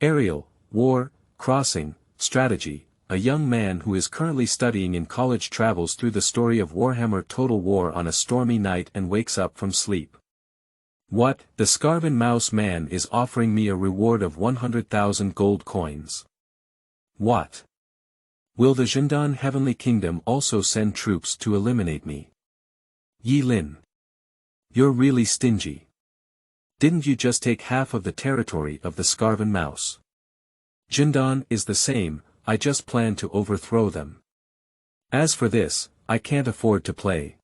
Aerial, War, Crossing, Strategy. A young man who is currently studying in college travels through the story of Warhammer Total War on a stormy night and wakes up from sleep. What? The Skarvin Mouse Man is offering me a reward of 100,000 gold coins. What? Will the Zhendan Heavenly Kingdom also send troops to eliminate me? Yi Lin. You're really stingy. Didn't you just take half of the territory of the Skarven Mouse? Zhendan is the same, I just plan to overthrow them. As for this, I can't afford to play.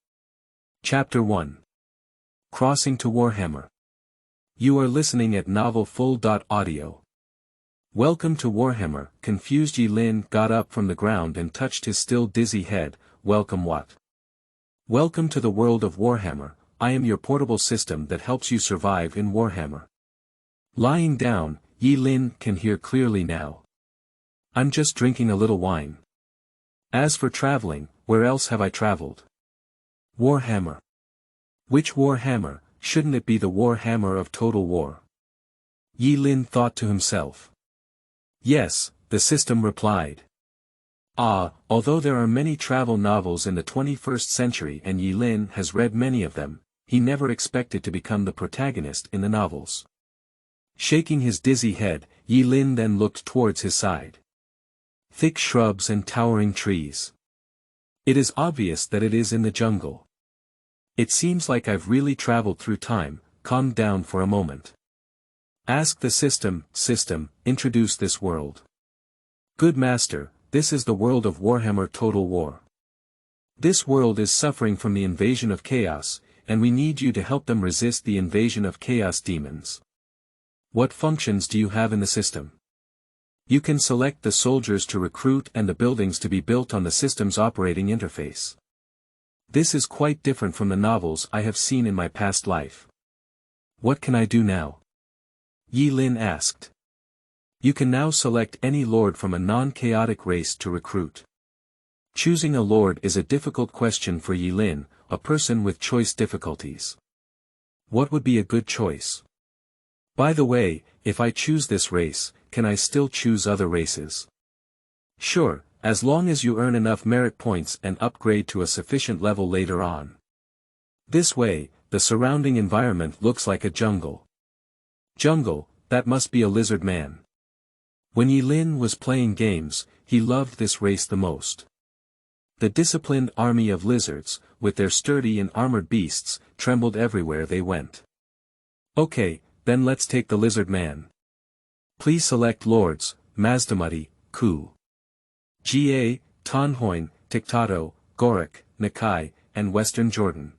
Chapter 1. Crossing to Warhammer. You are listening at novelfull.audio. Welcome to Warhammer. Confused Yi Lin got up from the ground and touched his still dizzy head. Welcome what? Welcome to the world of Warhammer. I am your portable system that helps you survive in Warhammer. Lying down, Yi Lin can hear clearly now. I'm just drinking a little wine. As for traveling, where else have I traveled? Warhammer. Which Warhammer? Shouldn't it be the Warhammer of Total War? Yi Lin thought to himself. Yes, the system replied. Although there are many travel novels in the 21st century and Yi Lin has read many of them, he never expected to become the protagonist in the novels. Shaking his dizzy head, Yi Lin then looked towards his side. Thick shrubs and towering trees. It is obvious that it is in the jungle. It seems like I've really traveled through time. Calm down for a moment. Ask the system, introduce this world. Good master, this is the world of Warhammer Total War. This world is suffering from the invasion of chaos, and we need you to help them resist the invasion of chaos demons. What functions do you have in the system? You can select the soldiers to recruit and the buildings to be built on the system's operating interface. This is quite different from the novels I have seen in my past life. What can I do now? Yi Lin asked. You can now select any lord from a non-chaotic race to recruit. Choosing a lord is a difficult question for Yi Lin, a person with choice difficulties. What would be a good choice? By the way, if I choose this race, can I still choose other races? Sure, as long as you earn enough merit points and upgrade to a sufficient level later on. This way, the surrounding environment looks like a jungle. Jungle, that must be a lizard man. When Yi Lin was playing games, he loved this race the most. The disciplined army of lizards, with their sturdy and armored beasts, trembled everywhere they went. Okay, then let's take the lizard man. Please select lords, Mazdamati, Ku, Ga, Tonhoin, Tiktato, Gorik, Nakai, and Western Jordan.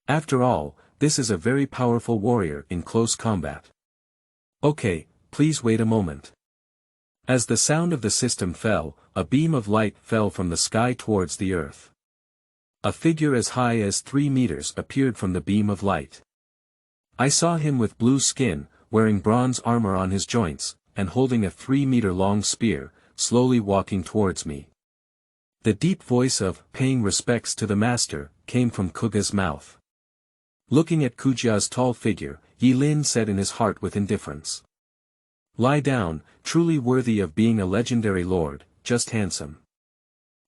After all, this is a very powerful warrior in close combat. Okay, please wait a moment. As the sound of the system fell, a beam of light fell from the sky towards the earth. A figure as high as 3 meters appeared from the beam of light. I saw him with blue skin, wearing bronze armor on his joints, and holding a 3-meter-long spear, slowly walking towards me. The deep voice of paying respects to the master came from Kuga's mouth. Looking at Kuja's tall figure, Yi Lin said in his heart with indifference. Lie down, truly worthy of being a legendary lord, just handsome.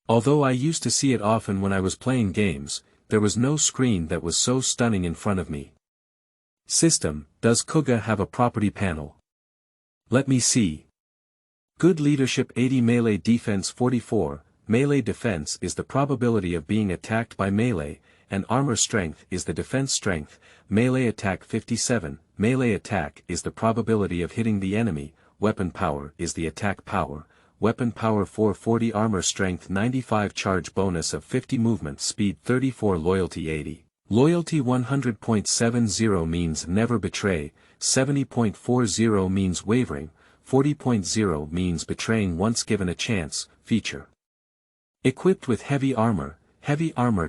Although I used to see it often when I was playing games, there was no screen that was so stunning in front of me. System, does Kuga have a property panel? Let me see. Good leadership 80 melee defense 44, melee defense is the probability of being attacked by melee, and armor strength is the defense strength, melee attack 57, melee attack is the probability of hitting the enemy, weapon power is the attack power, weapon power 440 armor strength 95 charge bonus of 50 movement speed 34 loyalty 80. Loyalty 100.70 means never betray, 70.40 means wavering, 40.0 means betraying once given a chance, feature. Equipped with heavy armor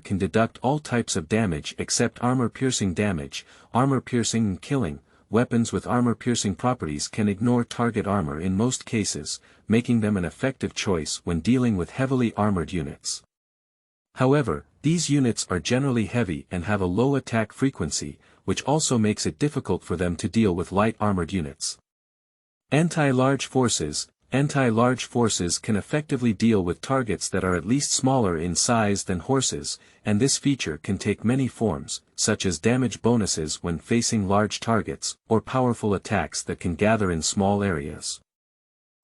can deduct all types of damage except armor-piercing damage, armor-piercing and killing. Weapons with armor-piercing properties can ignore target armor in most cases, making them an effective choice when dealing with heavily armored units. However, these units are generally heavy and have a low attack frequency, which also makes it difficult for them to deal with light armored units. Anti-large forces. Anti-large forces can effectively deal with targets that are at least smaller in size than horses, and this feature can take many forms, such as damage bonuses when facing large targets, or powerful attacks that can gather in small areas.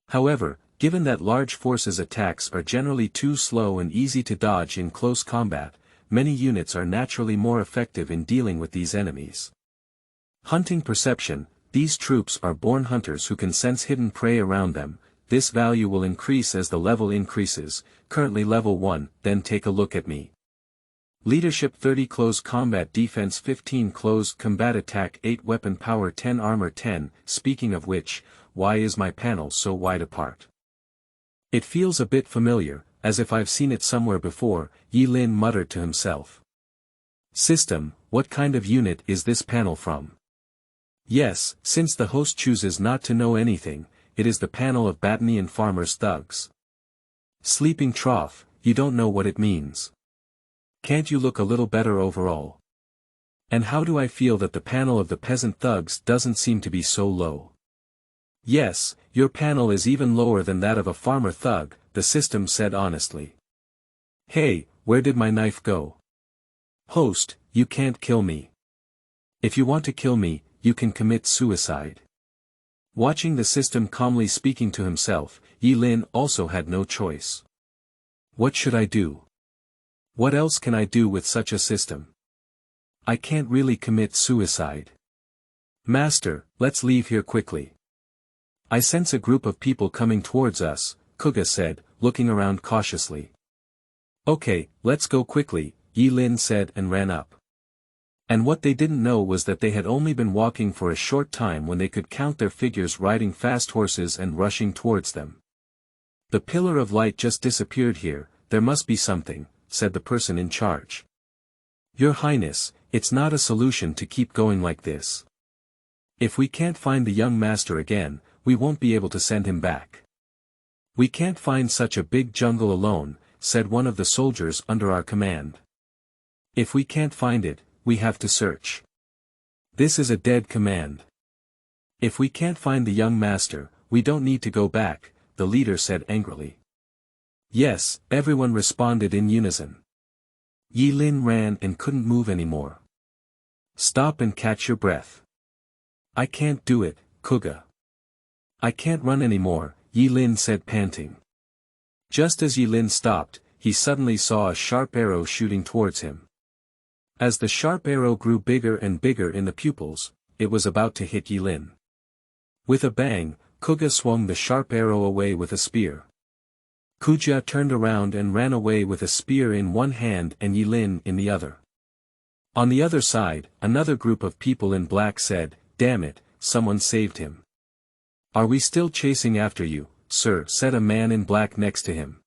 However, given that large forces attacks are generally too slow and easy to dodge in close combat, many units are naturally more effective in dealing with these enemies. Hunting perception. These troops are born hunters who can sense hidden prey around them. This value will increase as the level increases, currently level 1, then take a look at me. Leadership 30 close combat defense 15 close combat attack 8 weapon power 10 armor 10, speaking of which, why is my panel so wide apart? It feels a bit familiar, as if I've seen it somewhere before, Yi Lin muttered to himself. System, what kind of unit is this panel from? Yes, since the host chooses not to know anything, it is the panel of Batanian farmers' thugs. Sleeping trough, you don't know what it means. Can't you look a little better overall? And how do I feel that the panel of the peasant thugs doesn't seem to be so low? Yes, your panel is even lower than that of a farmer thug, the system said honestly. Hey, where did my knife go? Host, you can't kill me. If you want to kill me, you can commit suicide. Watching the system calmly speaking to himself, Yi Lin also had no choice. What should I do? What else can I do with such a system? I can't really commit suicide. Master, let's leave here quickly. I sense a group of people coming towards us, Kuga said, looking around cautiously. Okay, let's go quickly, Yi Lin said and ran up. And what they didn't know was that they had only been walking for a short time when they could count their figures riding fast horses and rushing towards them. The pillar of light just disappeared here, there must be something, said the person in charge. Your Highness, it's not a solution to keep going like this. If we can't find the young master again, we won't be able to send him back. We can't find such a big jungle alone, said one of the soldiers under our command. If we can't find it, we have to search. This is a dead command. If we can't find the young master, we don't need to go back, the leader said angrily. Yes, everyone responded in unison. Yi Lin ran and couldn't move anymore. Stop and catch your breath. I can't do it, Kuga. I can't run anymore, Yi Lin said panting. Just as Yi Lin stopped, he suddenly saw a sharp arrow shooting towards him. As the sharp arrow grew bigger and bigger in the pupils, it was about to hit Yi Lin. With a bang, Kuga swung the sharp arrow away with a spear. Kuja turned around and ran away with a spear in one hand and Yi Lin in the other. On the other side, another group of people in black said, "Damn it, someone saved him." "Are we still chasing after you, sir?" said a man in black next to him.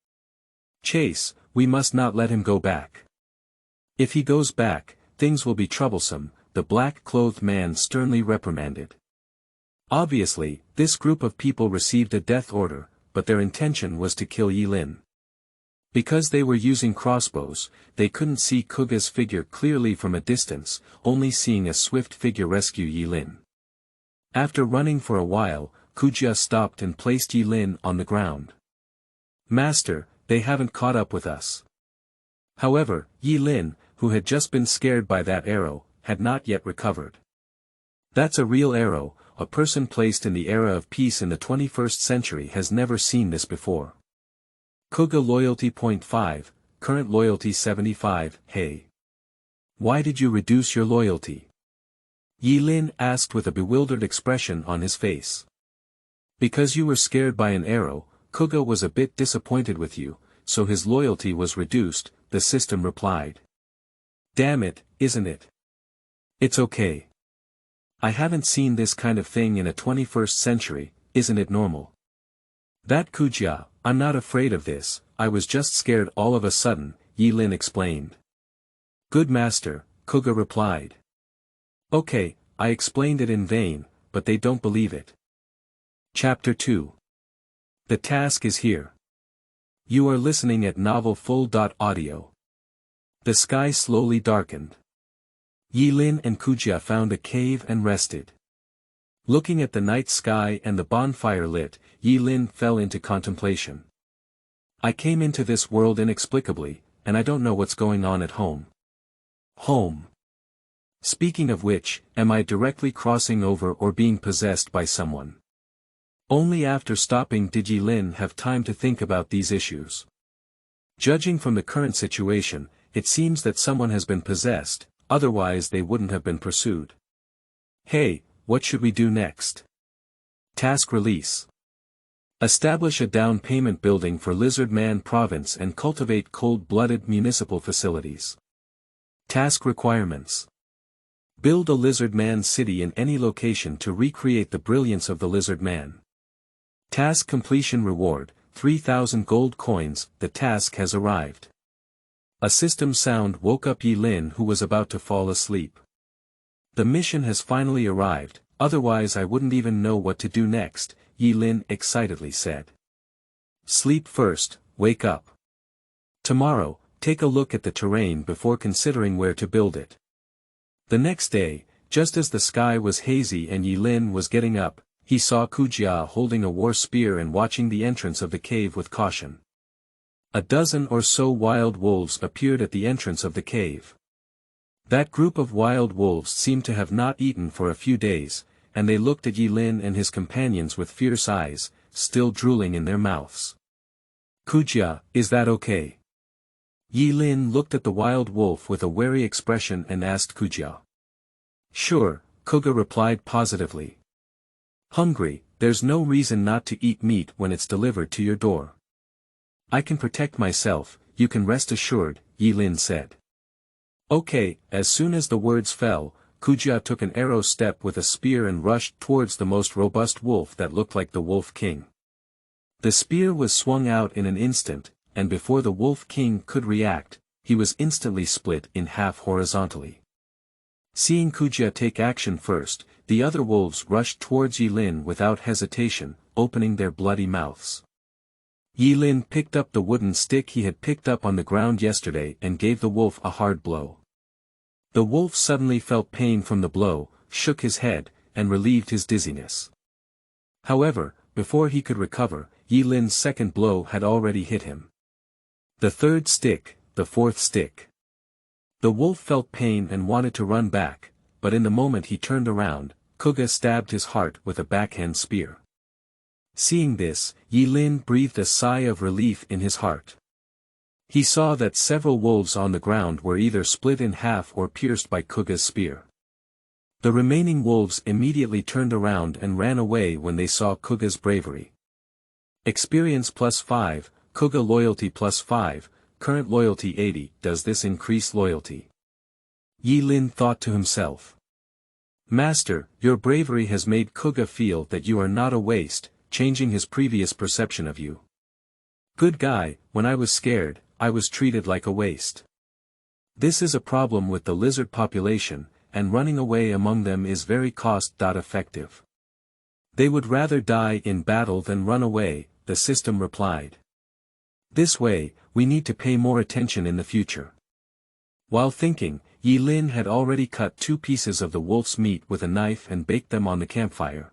"Chase, we must not let him go back. If he goes back, things will be troublesome," the black-clothed man sternly reprimanded. Obviously, this group of people received a death order, but their intention was to kill Yi Lin. Because they were using crossbows, they couldn't see Kuga's figure clearly from a distance, only seeing a swift figure rescue Yi Lin. After running for a while, Kuja stopped and placed Yi Lin on the ground. "Master, they haven't caught up with us." However, Yi Lin, who had just been scared by that arrow, had not yet recovered. That's a real arrow, a person placed in the era of peace in the 21st century has never seen this before. Kuga loyalty 0.5, current loyalty 75, hey. Why did you reduce your loyalty? Yi Lin asked with a bewildered expression on his face. Because you were scared by an arrow, Kuga was a bit disappointed with you, so his loyalty was reduced, the system replied. Damn it, isn't it? It's okay. I haven't seen this kind of thing in a 21st century, isn't it normal? That Kuja, I'm not afraid of this, I was just scared all of a sudden, Yi Lin explained. Good master, Kuga replied. Okay, I explained it in vain, but they don't believe it. Chapter 2. The task is here. You are listening at novel full.audio. The sky slowly darkened. Yi Lin and Kuja found a cave and rested. Looking at the night sky and the bonfire lit, Yi Lin fell into contemplation. I came into this world inexplicably, and I don't know what's going on at home. Home. Speaking of which, am I directly crossing over or being possessed by someone? Only after stopping did Yi Lin have time to think about these issues. Judging from the current situation, it seems that someone has been possessed, otherwise they wouldn't have been pursued. Hey, what should we do next? Task release. Establish a down payment building for Lizard Man Province and cultivate cold-blooded municipal facilities. Task requirements. Build a Lizard Man city in any location to recreate the brilliance of the Lizard Man. Task completion reward, 3,000 gold coins. The task has arrived. A system sound woke up Yi Lin, who was about to fall asleep. The mission has finally arrived, otherwise I wouldn't even know what to do next, Yi Lin excitedly said. Sleep first, wake up. Tomorrow, take a look at the terrain before considering where to build it. The next day, just as the sky was hazy and Yi Lin was getting up, he saw Kujia holding a war spear and watching the entrance of the cave with caution. A dozen or so wild wolves appeared at the entrance of the cave. That group of wild wolves seemed to have not eaten for a few days, and they looked at Yi Lin and his companions with fierce eyes, still drooling in their mouths. Kujia, is that okay? Yi Lin looked at the wild wolf with a wary expression and asked Kujia. Sure, Kuga replied positively. Hungry, there's no reason not to eat meat when it's delivered to your door. I can protect myself, you can rest assured, Yi Lin said. Okay, as soon as the words fell, Kujia took an arrow step with a spear and rushed towards the most robust wolf that looked like the Wolf King. The spear was swung out in an instant, and before the Wolf King could react, he was instantly split in half horizontally. Seeing Kujia take action first, the other wolves rushed towards Yi Lin without hesitation, opening their bloody mouths. Yi Lin picked up the wooden stick he had picked up on the ground yesterday and gave the wolf a hard blow. The wolf suddenly felt pain from the blow, shook his head, and relieved his dizziness. However, before he could recover, Yi Lin's second blow had already hit him. The third stick, the fourth stick. The wolf felt pain and wanted to run back, but in the moment he turned around, Kuga stabbed his heart with a backhand spear. Seeing this, Yi Lin breathed a sigh of relief in his heart. He saw that several wolves on the ground were either split in half or pierced by Kuga's spear. The remaining wolves immediately turned around and ran away when they saw Kuga's bravery. Experience +5, Kuga loyalty +5, current loyalty 80. Does this increase loyalty? Yi Lin thought to himself. Master, your bravery has made Kuga feel that you are not a waste, changing his previous perception of you. Good guy, when I was scared, I was treated like a waste. This is a problem with the lizard population, and running away among them is very cost-effective. They would rather die in battle than run away, the system replied. This way, we need to pay more attention in the future. While thinking, Yi Lin had already cut 2 pieces of the wolf's meat with a knife and baked them on the campfire.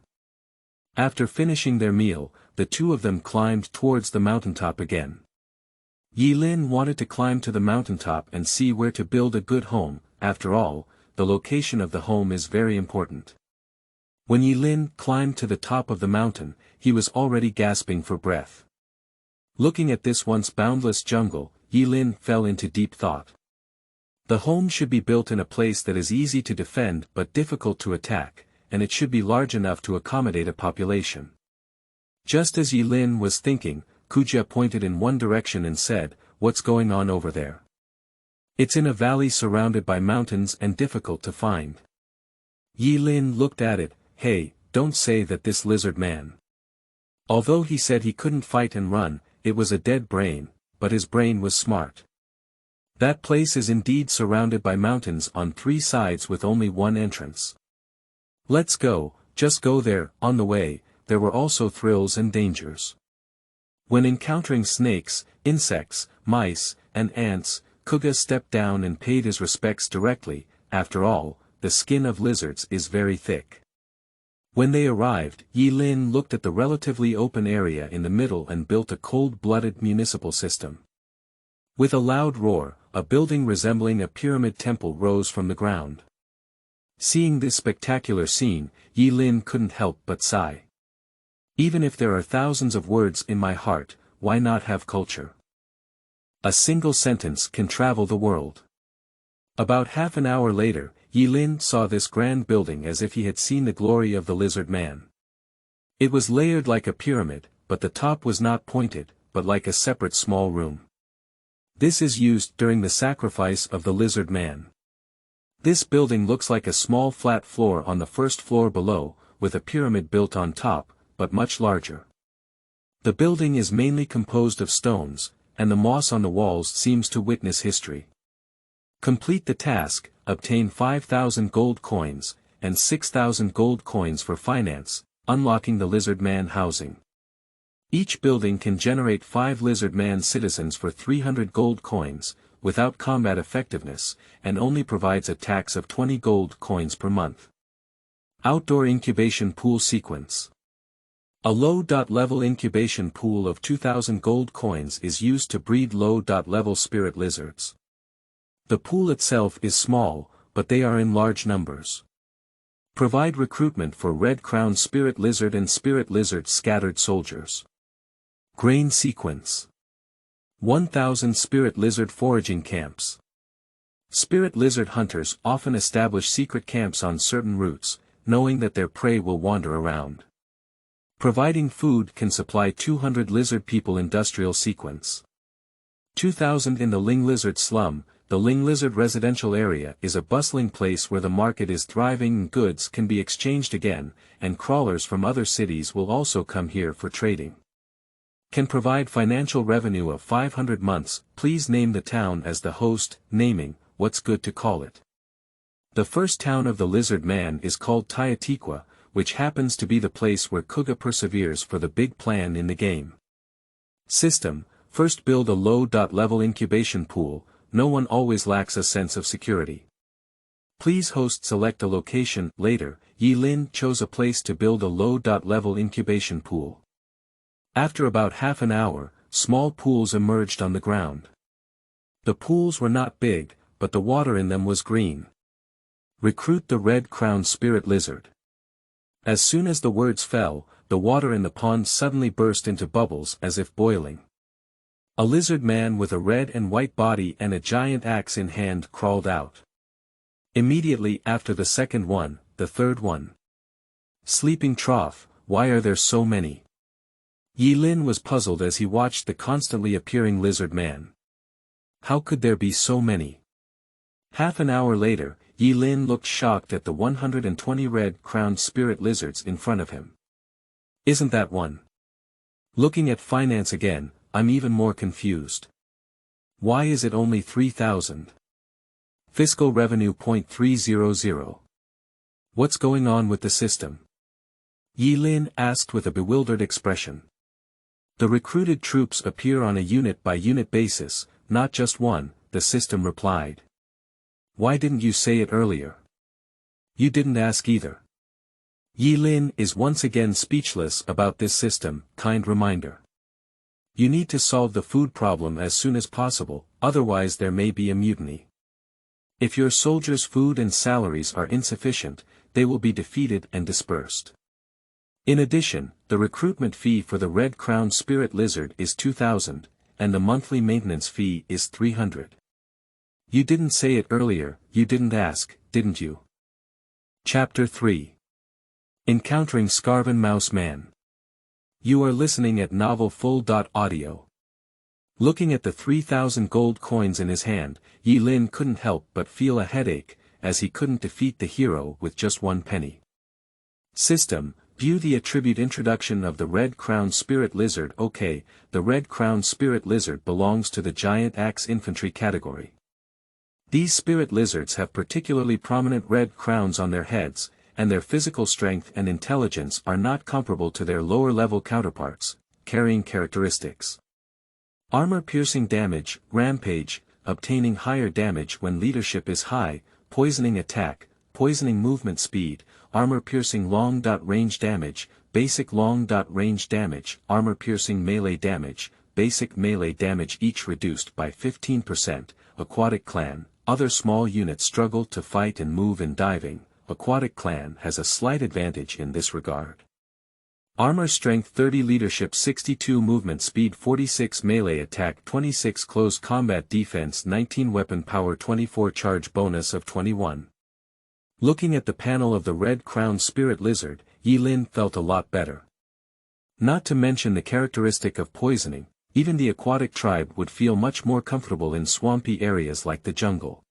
After finishing their meal, the two of them climbed towards the mountaintop again. Yi Lin wanted to climb to the mountaintop and see where to build a good home. After all, the location of the home is very important. When Yi Lin climbed to the top of the mountain, he was already gasping for breath. Looking at this once boundless jungle, Yi Lin fell into deep thought. The home should be built in a place that is easy to defend but difficult to attack, and it should be large enough to accommodate a population. Just as Yi Lin was thinking, Kujia pointed in one direction and said, "What's going on over there?" "It's in a valley surrounded by mountains and difficult to find." Yi Lin looked at it. "Hey, don't say that this lizard man." Although he said he couldn't fight and run, it was a dead brain, but his brain was smart. That place is indeed surrounded by mountains on 3 sides with only one entrance. Let's go, just go there. On the way, there were also thrills and dangers. When encountering snakes, insects, mice, and ants, Kuga stepped down and paid his respects directly. After all, the skin of lizards is very thick. When they arrived, Yi Lin looked at the relatively open area in the middle and built a cold-blooded municipal system. With a loud roar, a building resembling a pyramid temple rose from the ground. Seeing this spectacular scene, Yi Lin couldn't help but sigh. Even if there are thousands of words in my heart, why not have culture? A single sentence can travel the world. About half an hour later, Yi Lin saw this grand building as if he had seen the glory of the lizard man. It was layered like a pyramid, but the top was not pointed, but like a separate small room. This is used during the sacrifice of the lizard man. This building looks like a small flat floor on the first floor below, with a pyramid built on top, but much larger. The building is mainly composed of stones, and the moss on the walls seems to witness history. Complete the task, obtain 5,000 gold coins, and 6,000 gold coins for finance, unlocking the lizard man housing. Each building can generate 5 lizard man citizens for 300 gold coins, without combat effectiveness, and only provides a tax of 20 gold coins per month. Outdoor incubation pool sequence. A low-level incubation pool of 2,000 gold coins is used to breed low-level spirit lizards. The pool itself is small, but they are in large numbers. Provide recruitment for red-crowned spirit lizard and spirit lizard scattered soldiers. Grain sequence. 1,000 spirit lizard foraging camps. Spirit lizard hunters often establish secret camps on certain routes, knowing that their prey will wander around. Providing food can supply 200 lizard people industrial sequence. 2,000 in the Ling lizard slum. The Ling lizard residential area is a bustling place where the market is thriving and goods can be exchanged again, and crawlers from other cities will also come here for trading. Can provide financial revenue of 500 months. Please name the town as the host. Naming, what's good to call it? The first town of the lizard man is called Tayatiqua, which happens to be the place where Kuga perseveres for the big plan in the game. System, first build a low-level incubation pool. No one always lacks a sense of security. Please host select a location. Later, Yi Lin chose a place to build a low-level incubation pool. After about half an hour, small pools emerged on the ground. The pools were not big, but the water in them was green. Recruit the red-crowned spirit lizard. As soon as the words fell, the water in the pond suddenly burst into bubbles as if boiling. A lizard man with a red and white body and a giant axe in hand crawled out. Immediately after the second one, the third one. Sleeping trough, why are there so many? Yi Lin was puzzled as he watched the constantly appearing lizard man. How could there be so many? Half an hour later, Yi Lin looked shocked at the 120 red-crowned spirit lizards in front of him. Isn't that one? Looking at finance again, I'm even more confused. Why is it only 3,000? Fiscal revenue .300. What's going on with the system? Yi Lin asked with a bewildered expression. The recruited troops appear on a unit-by-unit basis, not just one, the system replied. Why didn't you say it earlier? You didn't ask either. Yi Lin is once again speechless about this system. Kind reminder. You need to solve the food problem as soon as possible, otherwise there may be a mutiny. If your soldiers' food and salaries are insufficient, they will be defeated and dispersed. In addition, the recruitment fee for the red-crowned spirit lizard is 2,000, and the monthly maintenance fee is 300. You didn't say it earlier, you didn't ask, didn't you? Chapter 3. Encountering Skarvin Mouse Man. You are listening at Novel Full.audio. Looking at the 3,000 gold coins in his hand, Yi Lin couldn't help but feel a headache, as he couldn't defeat the hero with just 1 penny. System, view the attribute introduction of the red-crowned spirit lizard. Okay, the red-crowned spirit lizard belongs to the giant axe infantry category. These spirit lizards have particularly prominent red crowns on their heads, and their physical strength and intelligence are not comparable to their lower-level counterparts, carrying characteristics. Armor-piercing damage, rampage, obtaining higher damage when leadership is high, poisoning attack, poisoning movement speed, armor-piercing long-range damage, basic long-range damage, armor-piercing melee damage, basic melee damage each reduced by 15%, aquatic clan, other small units struggle to fight and move in diving, aquatic clan has a slight advantage in this regard. Armor strength 30 leadership 62 movement speed 46 melee attack 26 close combat defense 19 weapon power 24 charge bonus of 21. Looking at the panel of the red-crowned spirit lizard, Yi Lin felt a lot better. Not to mention the characteristic of poisoning, even the aquatic tribe would feel much more comfortable in swampy areas like the jungle.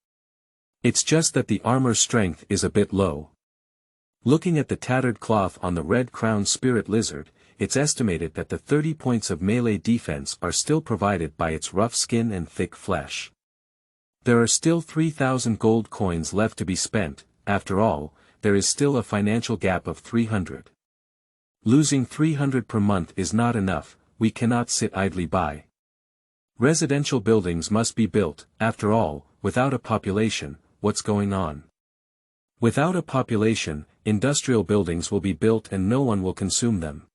It's just that the armor strength is a bit low. Looking at the tattered cloth on the red-crowned spirit lizard, it's estimated that the 30 points of melee defense are still provided by its rough skin and thick flesh. There are still 3,000 gold coins left to be spent. After all, there is still a financial gap of 300. Losing 300 per month is not enough, we cannot sit idly by. Residential buildings must be built, after all, without a population, what's going on? Without a population, industrial buildings will be built and no one will consume them.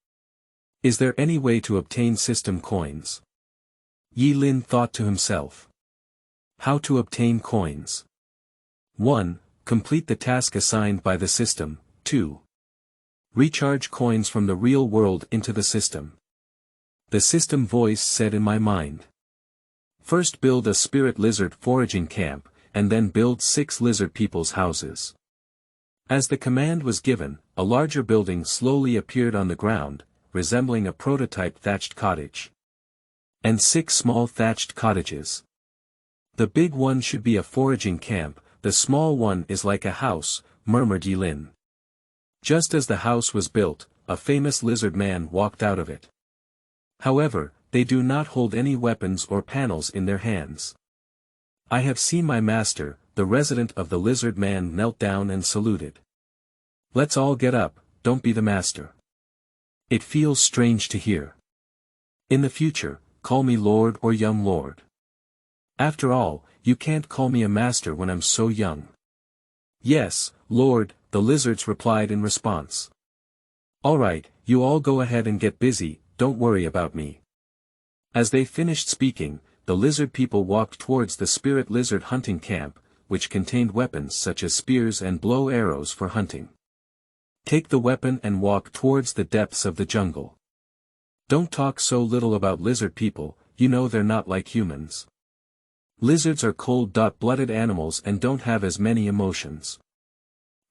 Is there any way to obtain system coins? Yi Lin thought to himself. How to obtain coins? 1. Complete the task assigned by the system. 2. Recharge coins from the real world into the system. The system voice said in my mind. First build a spirit lizard foraging camp, and then build 6 lizard people's houses. As the command was given, a larger building slowly appeared on the ground, resembling a prototype thatched cottage. And 6 small thatched cottages. The big one should be a foraging camp, the small one is like a house, murmured Yi Lin. Just as the house was built, a famous lizard man walked out of it. However, they do not hold any weapons or panels in their hands. I have seen my master, the resident of the lizard man knelt down and saluted. Let's all get up, don't be the master. It feels strange to hear. In the future, call me Lord or young Lord. After all, you can't call me a master when I'm so young. Yes, Lord, the lizards replied in response. All right, you all go ahead and get busy, don't worry about me. As they finished speaking, the lizard people walked towards the spirit lizard hunting camp, which contained weapons such as spears and blow arrows for hunting. Take the weapon and walk towards the depths of the jungle. Don't talk so little about lizard people, you know they're not like humans. Lizards are cold-blooded animals and don't have as many emotions.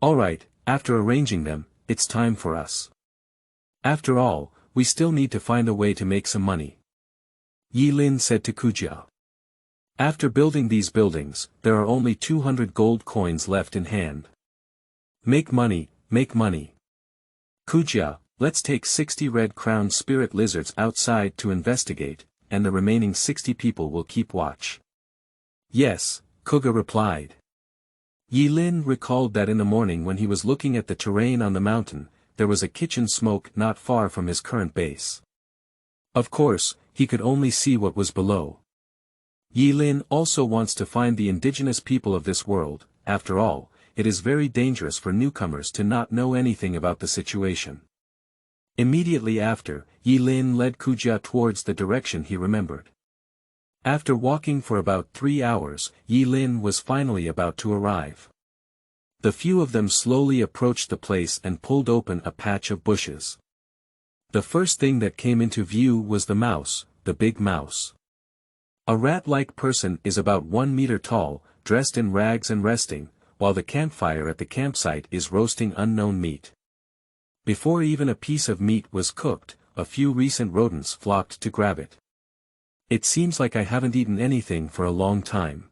Alright, after arranging them, it's time for us. After all, we still need to find a way to make some money. Yi Lin said to Kujia. After building these buildings, there are only 200 gold coins left in hand. Make money, make money. Kujia, let's take 60 red-crowned spirit lizards outside to investigate, and the remaining 60 people will keep watch. Yes, Kuga replied. Yi Lin recalled that in the morning when he was looking at the terrain on the mountain, there was a kitchen smoke not far from his current base. Of course, he could only see what was below. Yi Lin also wants to find the indigenous people of this world. After all, it is very dangerous for newcomers to not know anything about the situation. Immediately after, Yi Lin led Kujia towards the direction he remembered. After walking for about 3 hours, Yi Lin was finally about to arrive. The few of them slowly approached the place and pulled open a patch of bushes. The first thing that came into view was the mouse, the big mouse. A rat-like person is about 1 meter tall, dressed in rags and resting, while the campfire at the campsite is roasting unknown meat. Before even a piece of meat was cooked, a few recent rodents flocked to grab it. It seems like I haven't eaten anything for a long time.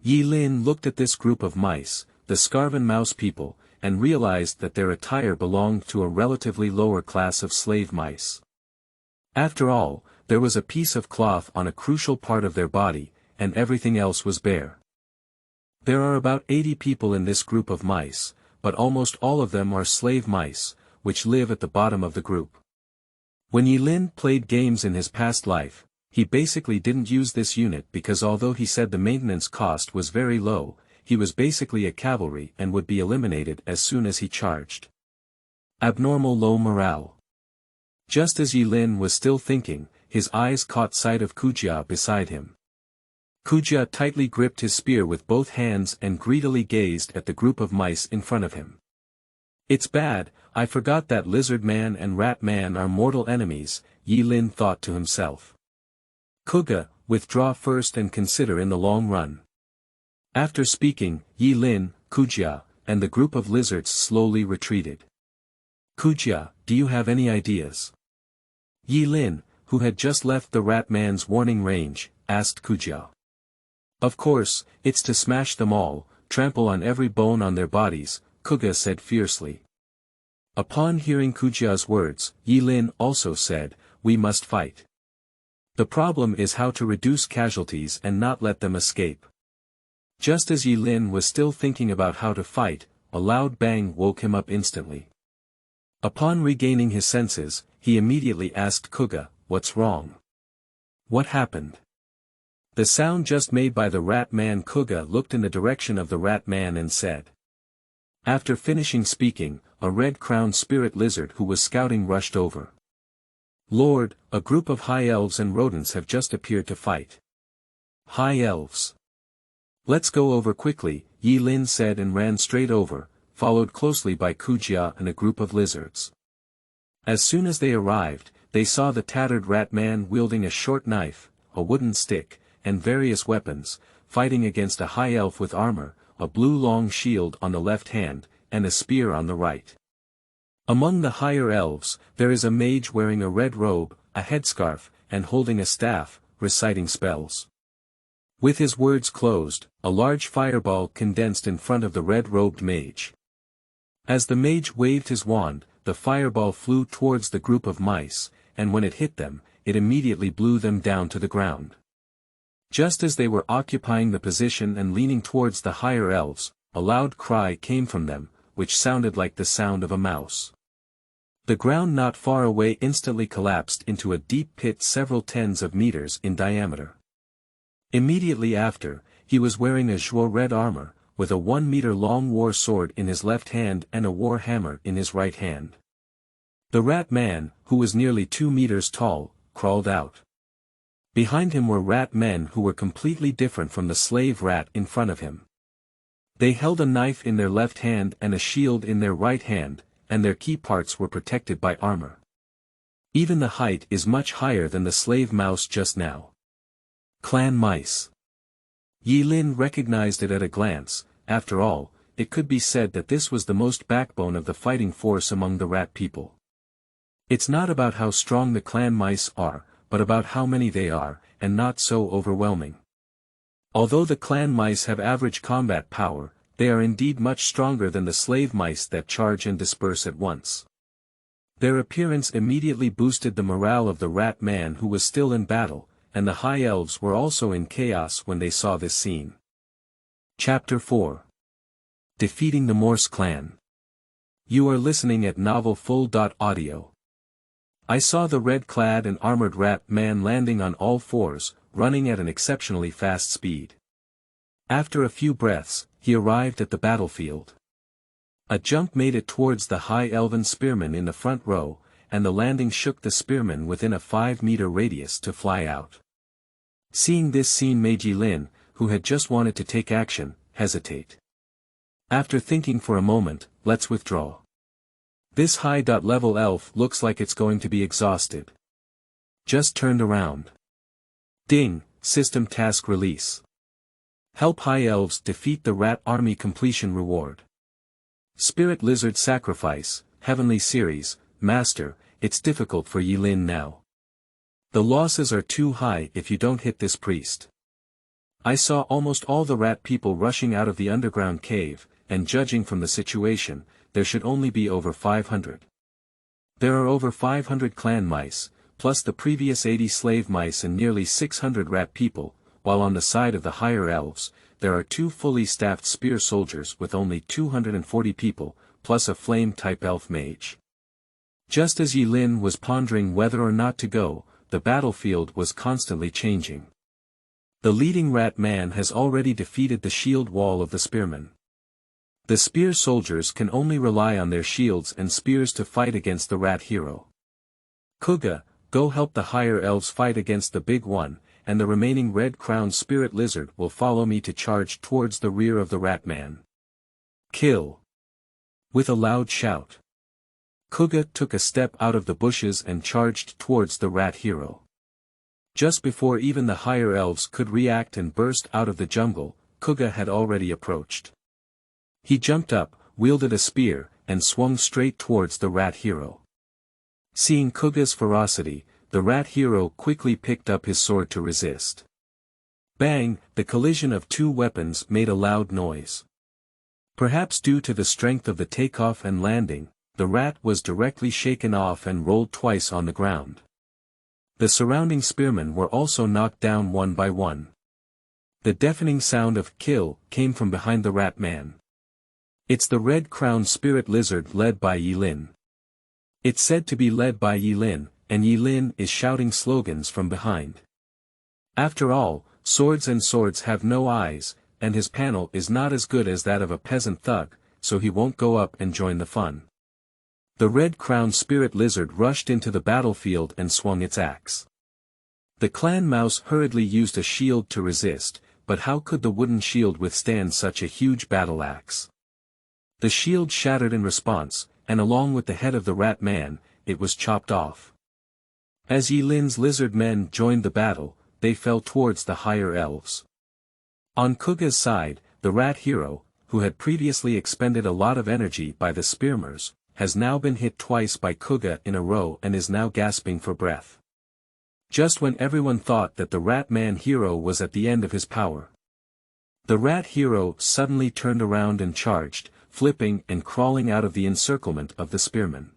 Yi Lin looked at this group of mice, the Skarven Mouse people, and realized that their attire belonged to a relatively lower class of slave mice. After all, there was a piece of cloth on a crucial part of their body, and everything else was bare. There are about 80 people in this group of mice, but almost all of them are slave mice, which live at the bottom of the group. When Yi Lin played games in his past life, he basically didn't use this unit because although he said the maintenance cost was very low, he was basically a cavalry and would be eliminated as soon as he charged. Abnormal low morale. Just as Yi Lin was still thinking, his eyes caught sight of Kujia beside him. Kujia tightly gripped his spear with both hands and greedily gazed at the group of mice in front of him. "It's bad, I forgot that Lizard Man and Rat Man are mortal enemies," Yi Lin thought to himself. "Kuga, withdraw first and consider in the long run." After speaking, Yi Lin, Kujia, and the group of lizards slowly retreated. "Kujia, do you have any ideas?" Yi Lin, who had just left the Rat Man's warning range, asked Kujia. "Of course, it's to smash them all, trample on every bone on their bodies," Kuga said fiercely. Upon hearing Kujia's words, Yi Lin also said, "We must fight. The problem is how to reduce casualties and not let them escape." Just as Yi Lin was still thinking about how to fight, a loud bang woke him up instantly. Upon regaining his senses, he immediately asked Kuga, "What's wrong? What happened?" The sound just made by the Rat Man. Kuga looked in the direction of the Rat Man and said. After finishing speaking, a red-crowned spirit lizard who was scouting rushed over. "Lord, a group of high elves and rodents have just appeared to fight." "High elves? Let's go over quickly," Yi Lin said and ran straight over, followed closely by Kujia and a group of lizards. As soon as they arrived, they saw the tattered Rat Man wielding a short knife, a wooden stick, and various weapons, fighting against a high elf with armor, a blue long shield on the left hand, and a spear on the right. Among the higher elves, there is a mage wearing a red robe, a headscarf, and holding a staff, reciting spells. With his words closed, a large fireball condensed in front of the red-robed mage. As the mage waved his wand, the fireball flew towards the group of mice, and when it hit them, it immediately blew them down to the ground. Just as they were occupying the position and leaning towards the higher elves, a loud cry came from them, which sounded like the sound of a mouse. The ground not far away instantly collapsed into a deep pit several tens of meters in diameter. Immediately after, he was wearing a zhuo red armor, with a 1-meter-long war sword in his left hand and a war hammer in his right hand. The Rat Man, who was nearly 2 meters tall, crawled out. Behind him were rat men who were completely different from the slave rat in front of him. They held a knife in their left hand and a shield in their right hand, and their key parts were protected by armor. Even the height is much higher than the slave mouse just now. Clan mice. Yi Lin recognized it at a glance. After all, it could be said that this was the most backbone of the fighting force among the rat people. It's not about how strong the clan mice are, but about how many they are, and not so overwhelming. Although the clan mice have average combat power, they are indeed much stronger than the slave mice that charge and disperse at once. Their appearance immediately boosted the morale of the Rat Man, who was still in battle, and the high elves were also in chaos when they saw this scene. Chapter 4. Defeating the Morse clan. You are listening at novelfull.audio. I saw the red-clad and armored Rat Man landing on all fours, running at an exceptionally fast speed. After a few breaths, he arrived at the battlefield. A jump made it towards the high elven spearmen in the front row, and the landing shook the spearmen within a 5-meter radius to fly out. Seeing this scene made Yi Lin, who had just wanted to take action, hesitate. After thinking for a moment, let's withdraw. This high-level elf looks like it's going to be exhausted. Just turned around. Ding, system task release. Help high elves defeat the rat army completion reward. Spirit lizard sacrifice, heavenly series, master, it's difficult for Yi Lin now. The losses are too high if you don't hit this priest. I saw almost all the rat people rushing out of the underground cave, and judging from the situation, there should only be over 500. There are over 500 clan mice, plus the previous 80 slave mice and nearly 600 rat people, while on the side of the higher elves, there are 2 fully staffed spear soldiers with only 240 people, plus a flame-type elf mage. Just as Yi Lin was pondering whether or not to go, the battlefield was constantly changing. The leading rat man has already defeated the shield wall of the spearmen. The spear soldiers can only rely on their shields and spears to fight against the rat hero. Kuga, go help the higher elves fight against the big one, and the remaining red-crowned spirit lizard will follow me to charge towards the rear of the rat man. Kill! With a loud shout, Kuga took a step out of the bushes and charged towards the rat hero. Just before even the higher elves could react and burst out of the jungle, Kuga had already approached. He jumped up, wielded a spear, and swung straight towards the rat hero. Seeing Kuga's ferocity, the rat hero quickly picked up his sword to resist. Bang! The collision of two weapons made a loud noise. Perhaps due to the strength of the takeoff and landing, the rat was directly shaken off and rolled twice on the ground. The surrounding spearmen were also knocked down one by one. The deafening sound of "kill" came from behind the rat man. It's the red-crowned spirit lizard led by Yilin. It's said to be led by Yilin, and Yilin is shouting slogans from behind. After all, swords have no eyes, and his panel is not as good as that of a peasant thug, so he won't go up and join the fun. The red-crowned spirit lizard rushed into the battlefield and swung its axe. The clan mouse hurriedly used a shield to resist, but how could the wooden shield withstand such a huge battle axe? The shield shattered in response, and along with the head of the rat man, it was chopped off. As Yilin's lizard men joined the battle, they fell towards the higher elves. On Kuga's side, the rat hero, who had previously expended a lot of energy by the spearmers, has now been hit twice by Kuga in a row and is now gasping for breath. Just when everyone thought that the rat man hero was at the end of his power, the rat hero suddenly turned around and charged, flipping and crawling out of the encirclement of the spearmen.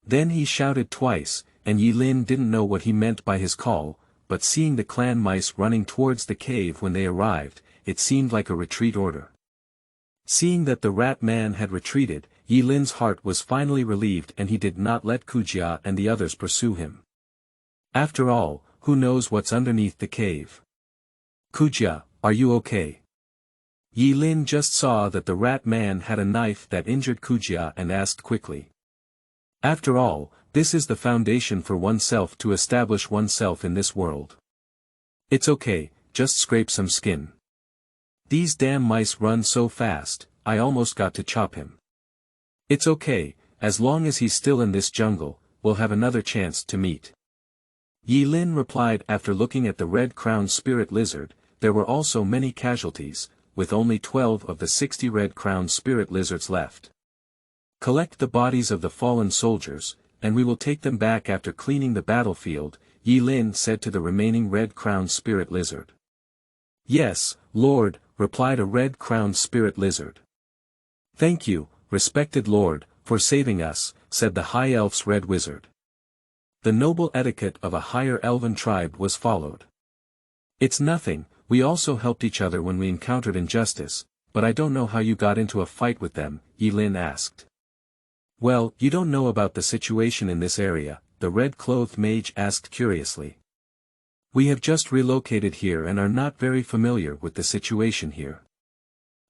Then he shouted twice, and Yilin didn't know what he meant by his call, but seeing the clan mice running towards the cave when they arrived, it seemed like a retreat order. Seeing that the rat man had retreated, Yilin's heart was finally relieved and he did not let Kujia and the others pursue him. After all, who knows what's underneath the cave? Kujia, are you okay? Yilin just saw that the rat man had a knife that injured Kujia and asked quickly. After all, this is the foundation for oneself to establish oneself in this world. It's okay, just scrape some skin. These damn mice run so fast, I almost got to chop him. It's okay, as long as he's still in this jungle, we'll have another chance to meet. Yilin replied after looking at the red-crowned spirit lizard. There were also many casualties, with only 12 of the 60 red-crowned spirit lizards left. Collect the bodies of the fallen soldiers, and we will take them back after cleaning the battlefield, Yilin said to the remaining red-crowned spirit lizard. Yes, Lord, replied a red-crowned spirit lizard. Thank you, respected Lord, for saving us, said the High Elf's red wizard. The noble etiquette of a higher elven tribe was followed. It's nothing, we also helped each other when we encountered injustice, but I don't know how you got into a fight with them, Yilin asked. Well, you don't know about the situation in this area, the red-clothed mage asked curiously. We have just relocated here and are not very familiar with the situation here.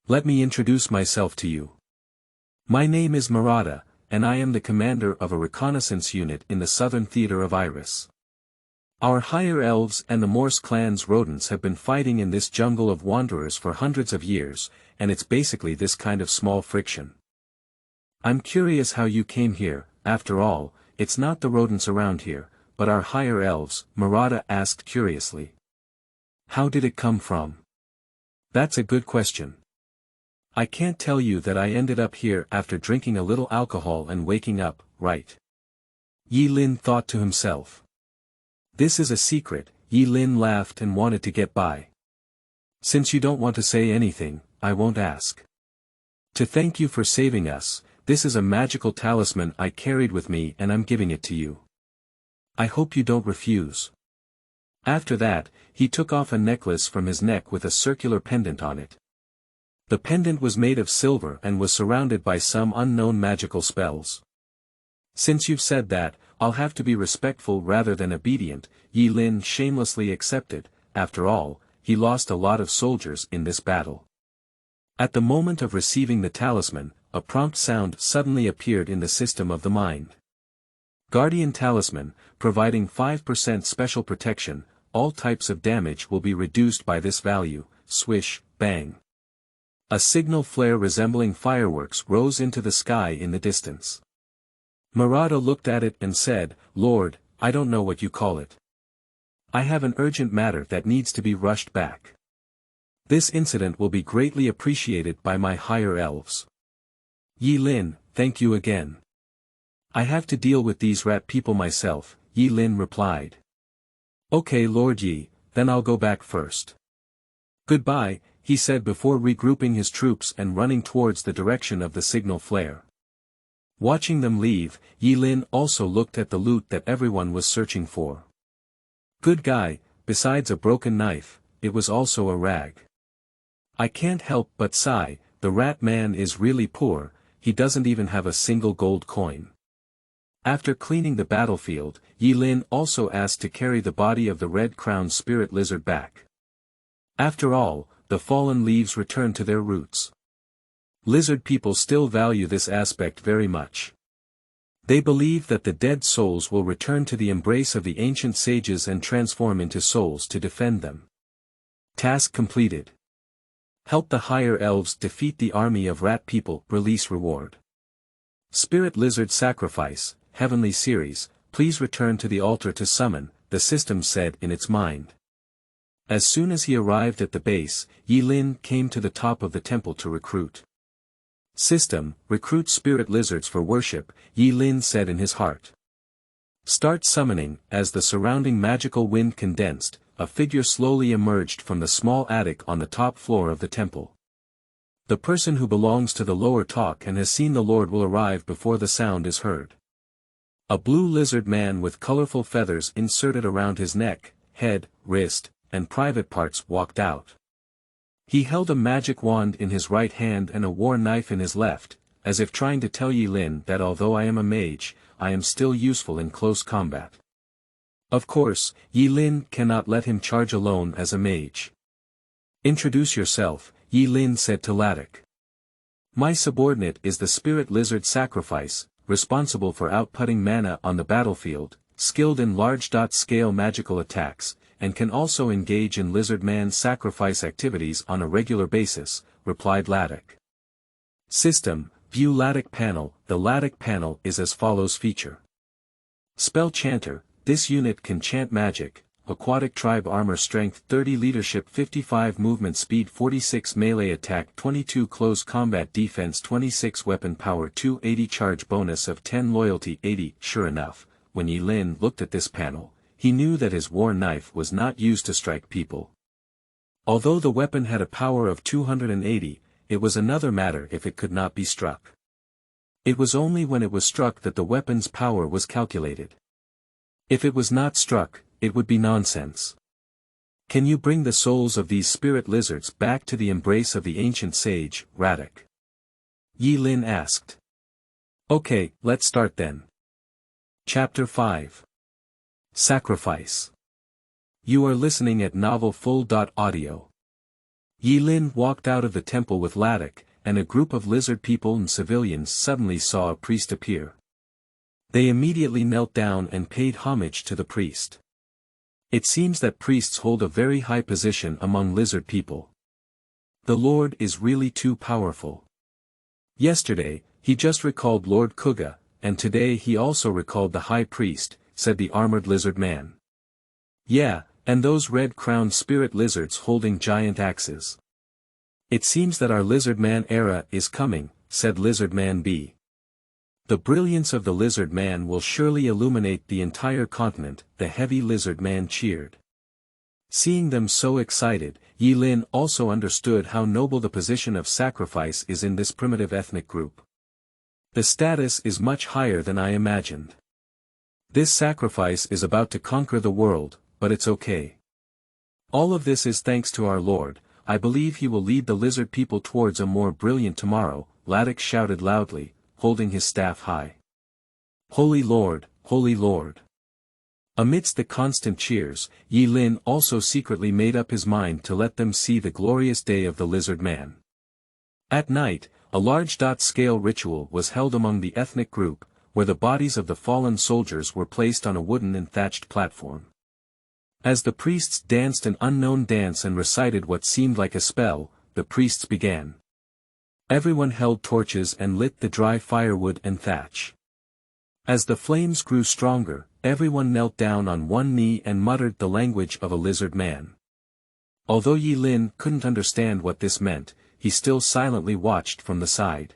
Let me introduce myself to you. My name is Murata, and I am the commander of a reconnaissance unit in the southern theater of Iris. Our higher elves and the Morse clan's rodents have been fighting in this jungle of wanderers for hundreds of years, and it's basically this kind of small friction. I'm curious how you came here. After all, it's not the rodents around here, but our higher elves, Murata asked curiously. How did it come from? That's a good question. I can't tell you that I ended up here after drinking a little alcohol and waking up, right? Yilin thought to himself. This is a secret, Yilin laughed and wanted to get by. Since you don't want to say anything, I won't ask. To thank you for saving us, this is a magical talisman I carried with me and I'm giving it to you. I hope you don't refuse. After that, he took off a necklace from his neck with a circular pendant on it. The pendant was made of silver and was surrounded by some unknown magical spells. Since you've said that, I'll have to be respectful rather than obedient, Yilin shamelessly accepted. After all, he lost a lot of soldiers in this battle. At the moment of receiving the talisman, a prompt sound suddenly appeared in the system of the mind. Guardian Talisman, providing 5% special protection, all types of damage will be reduced by this value, swish, bang. A signal flare resembling fireworks rose into the sky in the distance. Murata looked at it and said, "Lord, I don't know what you call it. I have an urgent matter that needs to be rushed back. This incident will be greatly appreciated by my higher elves." "Yi Lin, thank you again. I have to deal with these rat people myself," Yi Lin replied. "Okay Lord Yi, then I'll go back first." "Goodbye," he said before regrouping his troops and running towards the direction of the signal flare. Watching them leave, Yi Lin also looked at the loot that everyone was searching for. Good guy, besides a broken knife, it was also a rag. I can't help but sigh, the rat man is really poor, he doesn't even have a single gold coin. After cleaning the battlefield, Yi Lin also asked to carry the body of the red-crowned spirit lizard back. After all, the fallen leaves return to their roots. Lizard people still value this aspect very much. They believe that the dead souls will return to the embrace of the ancient sages and transform into souls to defend them. Task completed. Help the higher elves defeat the army of rat people. Release reward. Spirit lizard sacrifice, heavenly series, please return to the altar to summon, the system said in its mind. As soon as he arrived at the base, Yi Lin came to the top of the temple to recruit. System, recruit spirit lizards for worship, Yi Lin said in his heart. Start summoning. As the surrounding magical wind condensed, a figure slowly emerged from the small attic on the top floor of the temple. The person who belongs to the lower talk and has seen the Lord will arrive before the sound is heard. A blue lizard man with colorful feathers inserted around his neck, head, wrist, and private parts walked out. He held a magic wand in his right hand and a war knife in his left, as if trying to tell Yi Lin that although I am a mage, I am still useful in close combat. Of course, Yi Lin cannot let him charge alone as a mage. Introduce yourself, Yi Lin said to Ladok. My subordinate is the spirit lizard sacrifice, responsible for outputting mana on the battlefield, skilled in large-scale magical attacks, and can also engage in lizard man sacrifice activities on a regular basis, replied Ladok. System, view Ladok panel. The Ladok panel is as follows feature. Spell Chanter, this unit can chant magic, aquatic tribe armor strength 30 leadership 55 movement speed 46 melee attack 22 close combat defense 26 weapon power 280 charge bonus of 10 loyalty 80. Sure enough, when Yi Lin looked at this panel, he knew that his war knife was not used to strike people. Although the weapon had a power of 280, it was another matter if it could not be struck. It was only when it was struck that the weapon's power was calculated. If it was not struck, it would be nonsense. Can you bring the souls of these spirit lizards back to the embrace of the ancient sage, Ladok? Yi Lin asked. Okay, let's start then. Chapter 5. Sacrifice. You are listening at novelfull.audio. Yi Lin walked out of the temple with Ladok, and a group of lizard people and civilians suddenly saw a priest appear. They immediately knelt down and paid homage to the priest. It seems that priests hold a very high position among lizard people. The Lord is really too powerful. Yesterday, he just recalled Lord Kuga, and today he also recalled the high priest, said the armored lizard man. Yeah, and those red-crowned spirit lizards holding giant axes. It seems that our lizard man era is coming, said lizard man B. The brilliance of the lizard man will surely illuminate the entire continent, the heavy lizard man cheered. Seeing them so excited, Yi Lin also understood how noble the position of sacrifice is in this primitive ethnic group. The status is much higher than I imagined. This sacrifice is about to conquer the world, but it's okay. All of this is thanks to our Lord. I believe he will lead the lizard people towards a more brilliant tomorrow, Ladok shouted loudly, holding his staff high. Holy Lord, Holy Lord. Amidst the constant cheers, Yi Lin also secretly made up his mind to let them see the glorious day of the lizard man. At night, a large-scale ritual was held among the ethnic group, where the bodies of the fallen soldiers were placed on a wooden and thatched platform. As the priests danced an unknown dance and recited what seemed like a spell, the priests began. Everyone held torches and lit the dry firewood and thatch. As the flames grew stronger, everyone knelt down on one knee and muttered the language of a lizard man. Although Yi Lin couldn't understand what this meant, he still silently watched from the side.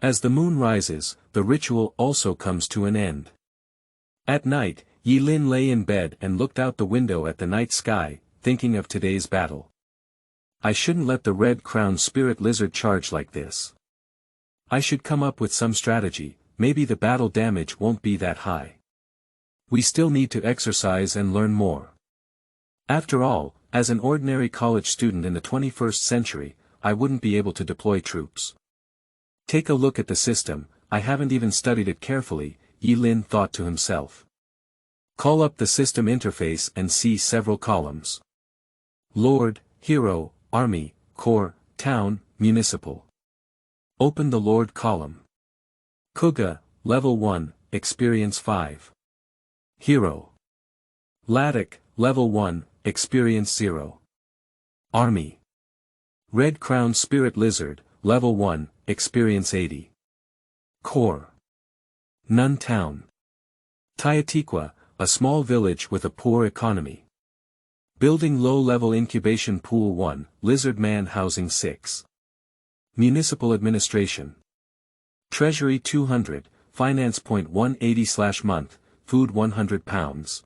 As the moon rises, the ritual also comes to an end. At night, Yi Lin lay in bed and looked out the window at the night sky, thinking of today's battle. I shouldn't let the red-crowned spirit lizard charge like this. I should come up with some strategy, maybe the battle damage won't be that high. We still need to exercise and learn more. After all, as an ordinary college student in the 21st century, I wouldn't be able to deploy troops. Take a look at the system, I haven't even studied it carefully, Yi Lin thought to himself. Call up the system interface and see several columns. Lord, Hero, Army, Corps, Town, Municipal. Open the Lord column. Kuga, Level 1, Experience 5. Hero. Ladakh, Level 1, Experience 0. Army. Red Crown Spirit Lizard, Level 1, Experience 80. Corps. Nun Town. Tyatikwa, a small village with a poor economy. Building low-level incubation pool 1, Lizard Man housing 6. Municipal Administration. Treasury 200, Finance point 180/month, Food 100 pounds.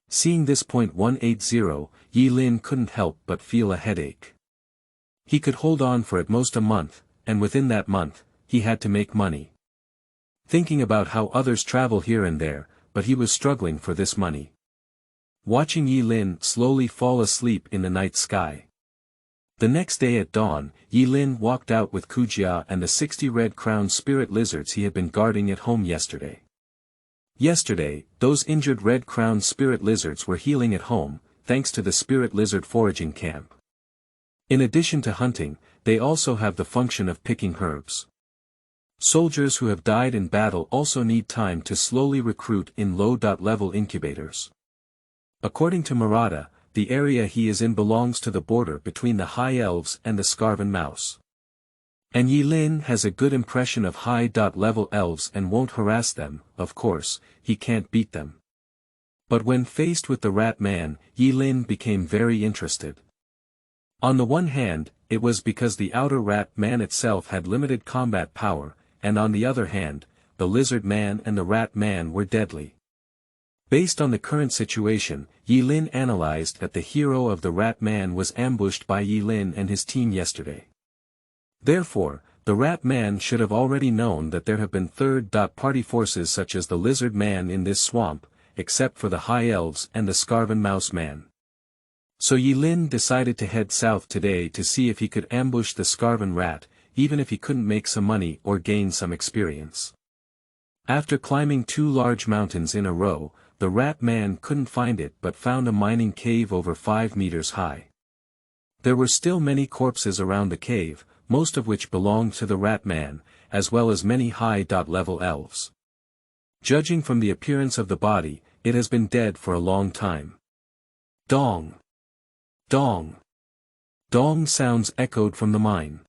Seeing this point 180, Yi Lin couldn't help but feel a headache. He could hold on for at most a month, and within that month, he had to make money. Thinking about how others travel here and there, but he was struggling for this money. Watching Yi Lin slowly fall asleep in the night sky. The next day at dawn, Yi Lin walked out with Kujia and the 60 red-crowned spirit lizards he had been guarding at home yesterday. Yesterday, those injured red-crowned spirit lizards were healing at home, thanks to the spirit lizard foraging camp. In addition to hunting, they also have the function of picking herbs. Soldiers who have died in battle also need time to slowly recruit in low-level incubators. According to Murata, the area he is in belongs to the border between the High Elves and the Skarven Mouse. And Yi Lin has a good impression of high-level elves and won't harass them, of course, he can't beat them. But when faced with the Rat Man, Yi Lin became very interested. On the one hand, it was because the outer Rat Man itself had limited combat power, and on the other hand, the Lizard Man and the Rat Man were deadly. Based on the current situation, Yi Lin analyzed that the hero of the Rat Man was ambushed by Yi Lin and his team yesterday. Therefore, the Rat Man should have already known that there have been third-party forces such as the Lizard Man in this swamp, except for the High Elves and the Skarvin Mouse Man. So Yi Lin decided to head south today to see if he could ambush the Skarven Rat, even if he couldn't make some money or gain some experience. After climbing 2 large mountains in a row, the Rat Man couldn't find it but found a mining cave over 5 meters high. There were still many corpses around the cave, most of which belonged to the Rat Man, as well as many high-level elves. Judging from the appearance of the body, it has been dead for a long time. Dong! Dong! Dong sounds echoed from the mine.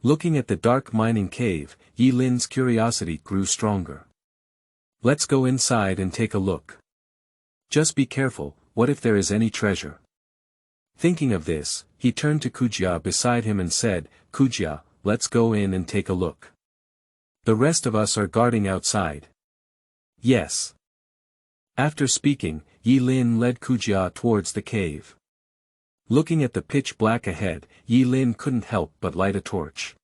Looking at the dark mining cave, Yi Lin's curiosity grew stronger. Let's go inside and take a look. Just be careful, what if there is any treasure? Thinking of this, he turned to Kujia beside him and said, Kujia, let's go in and take a look. The rest of us are guarding outside. Yes. After speaking, Yi Lin led Kujia towards the cave. Looking at the pitch black ahead, Yi Lin couldn't help but light a torch.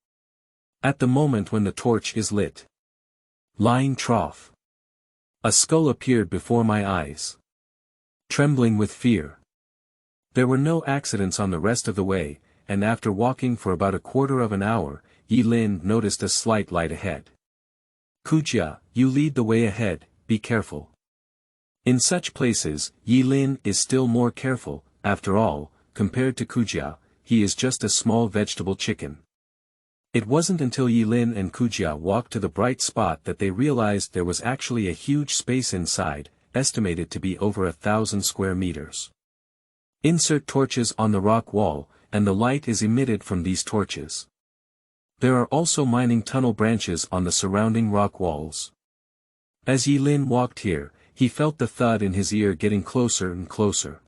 At the moment when the torch is lit. Lying trough. A skull appeared before my eyes. Trembling with fear. There were no accidents on the rest of the way, and after walking for about a quarter of an hour, Yi Lin noticed a slight light ahead. Kujia, you lead the way ahead, be careful. In such places, Yi Lin is still more careful. After all, compared to Kujia, he is just a small vegetable chicken. It wasn't until Yi Lin and Kujia walked to the bright spot that they realized there was actually a huge space inside, estimated to be over 1,000 square meters. Insert torches on the rock wall, and the light is emitted from these torches. There are also mining tunnel branches on the surrounding rock walls. As Yi Lin walked here, he felt the thud in his ear getting closer and closer.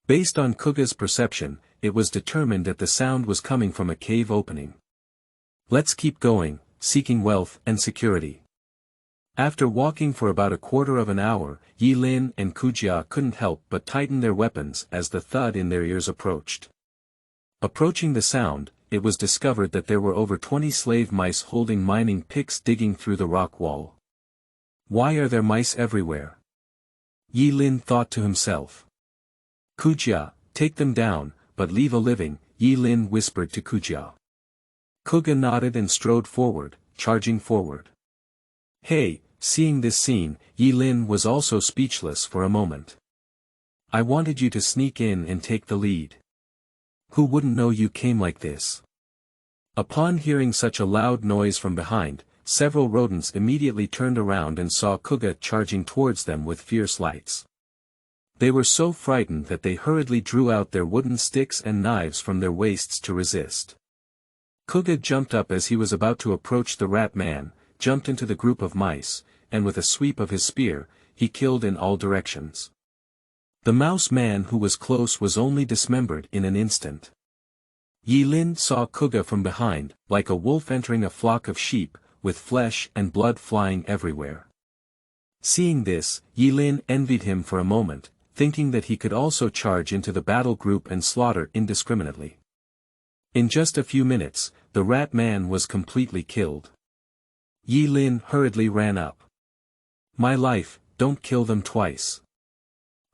Based on Kuga's perception, it was determined that the sound was coming from a cave opening. Let's keep going, seeking wealth and security. After walking for about a quarter of an hour, Yi Lin and Kujia couldn't help but tighten their weapons as the thud in their ears approached. Approaching the sound, it was discovered that there were over 20 slave mice holding mining picks digging through the rock wall. Why are there mice everywhere? Yi Lin thought to himself. Kujia, take them down, but leave a living, Yi Lin whispered to Kujia. Kuga nodded and strode forward, charging forward. Hey, seeing this scene, Yi Lin was also speechless for a moment. I wanted you to sneak in and take the lead. Who wouldn't know you came like this? Upon hearing such a loud noise from behind, several rodents immediately turned around and saw Kuga charging towards them with fierce lights. They were so frightened that they hurriedly drew out their wooden sticks and knives from their waists to resist. Kuga jumped up as he was about to approach the rat man, jumped into the group of mice, and with a sweep of his spear, he killed in all directions. The mouse man who was close was only dismembered in an instant. Yi Lin saw Kuga from behind, like a wolf entering a flock of sheep, with flesh and blood flying everywhere. Seeing this, Yi Lin envied him for a moment, thinking that he could also charge into the battle group and slaughter indiscriminately. In just a few minutes, the rat man was completely killed. Yi Lin hurriedly ran up. My life, don't kill them twice.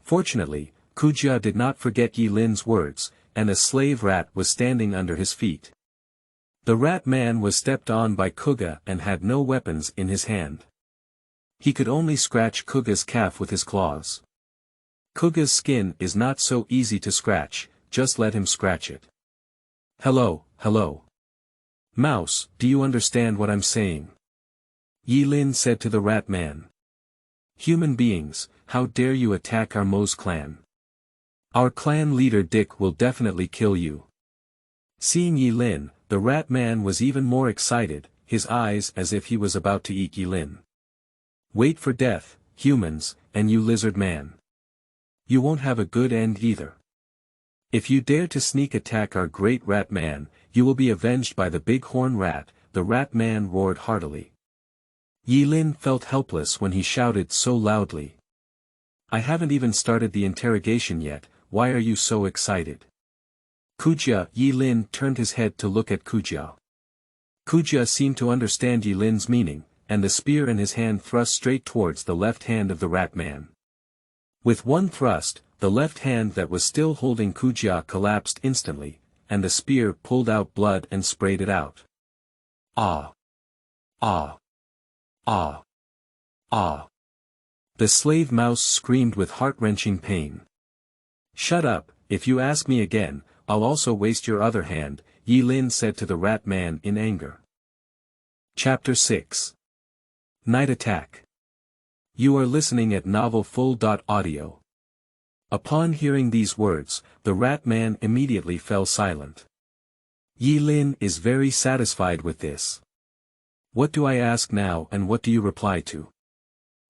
Fortunately, Kujia did not forget Yi Lin's words, and a slave rat was standing under his feet. The rat man was stepped on by Kuga and had no weapons in his hand. He could only scratch Kuga's calf with his claws. Kuga's skin is not so easy to scratch, just let him scratch it. Hello, hello. Mouse, do you understand what I'm saying? Yi Lin said to the rat man. Human beings, how dare you attack our Mo's clan? Our clan leader Dick will definitely kill you. Seeing Yi Lin, the rat man was even more excited, his eyes as if he was about to eat Yi Lin. Wait for death, humans, and you lizard man. You won't have a good end either. If you dare to sneak attack our great rat man, you will be avenged by the big horn rat, the rat man roared heartily. Yi Lin felt helpless when he shouted so loudly. I haven't even started the interrogation yet, why are you so excited? Kujia. Yi Lin turned his head to look at Kujia. Kujia seemed to understand Yi Lin's meaning, and the spear in his hand thrust straight towards the left hand of the rat man. With one thrust, the left hand that was still holding Kujia collapsed instantly, and the spear pulled out blood and sprayed it out. Ah! Ah! Ah! Ah! The slave mouse screamed with heart-wrenching pain. Shut up, if you ask me again, I'll also waste your other hand, Yi Lin said to the rat man in anger. Chapter 6. Night Attack. You are listening at novelfull.audio. Upon hearing these words, the rat man immediately fell silent. Yi Lin is very satisfied with this. What do I ask now and what do you reply to?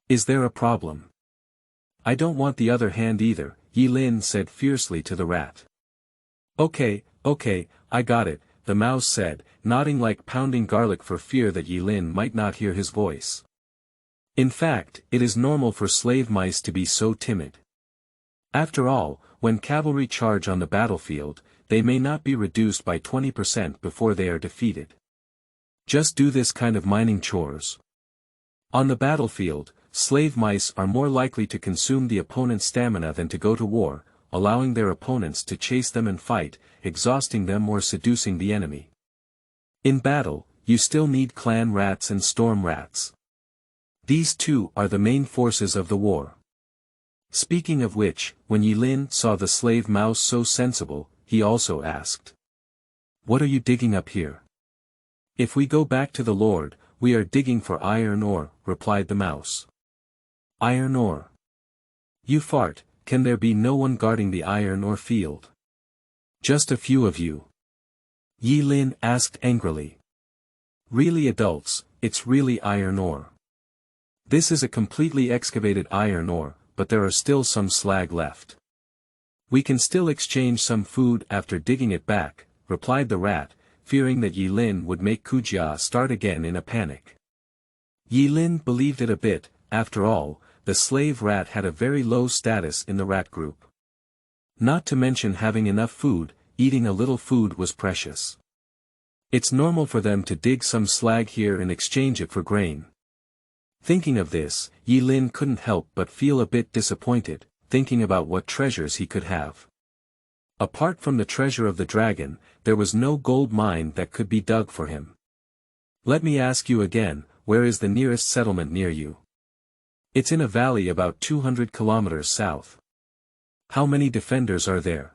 Is there a problem? I don't want the other hand either, Yi Lin said fiercely to the rat. Okay, I got it, the mouse said, nodding like pounding garlic for fear that Yi Lin might not hear his voice. In fact, it is normal for slave mice to be so timid. After all, when cavalry charge on the battlefield, they may not be reduced by 20% before they are defeated. Just do this kind of mining chores. On the battlefield, slave mice are more likely to consume the opponent's stamina than to go to war, allowing their opponents to chase them and fight, exhausting them or seducing the enemy. In battle, you still need clan rats and storm rats. These two are the main forces of the war. Speaking of which, when Yilin saw the slave mouse so sensible, he also asked. What are you digging up here? If we go back to the Lord, we are digging for iron ore, replied the mouse. Iron ore? You fart, can there be no one guarding the iron ore field? Just a few of you. Yilin asked angrily. Really adults, it's really iron ore. This is a completely excavated iron ore, but there are still some slag left. We can still exchange some food after digging it back, replied the rat, fearing that Yilin would make Kujia start again in a panic. Yilin believed it a bit. After all, the slave rat had a very low status in the rat group. Not to mention having enough food, eating a little food was precious. It's normal for them to dig some slag here and exchange it for grain. Thinking of this, Yilin couldn't help but feel a bit disappointed, thinking about what treasures he could have. Apart from the treasure of the dragon, there was no gold mine that could be dug for him. Let me ask you again, where is the nearest settlement near you? It's in a valley about 200 kilometers south. How many defenders are there?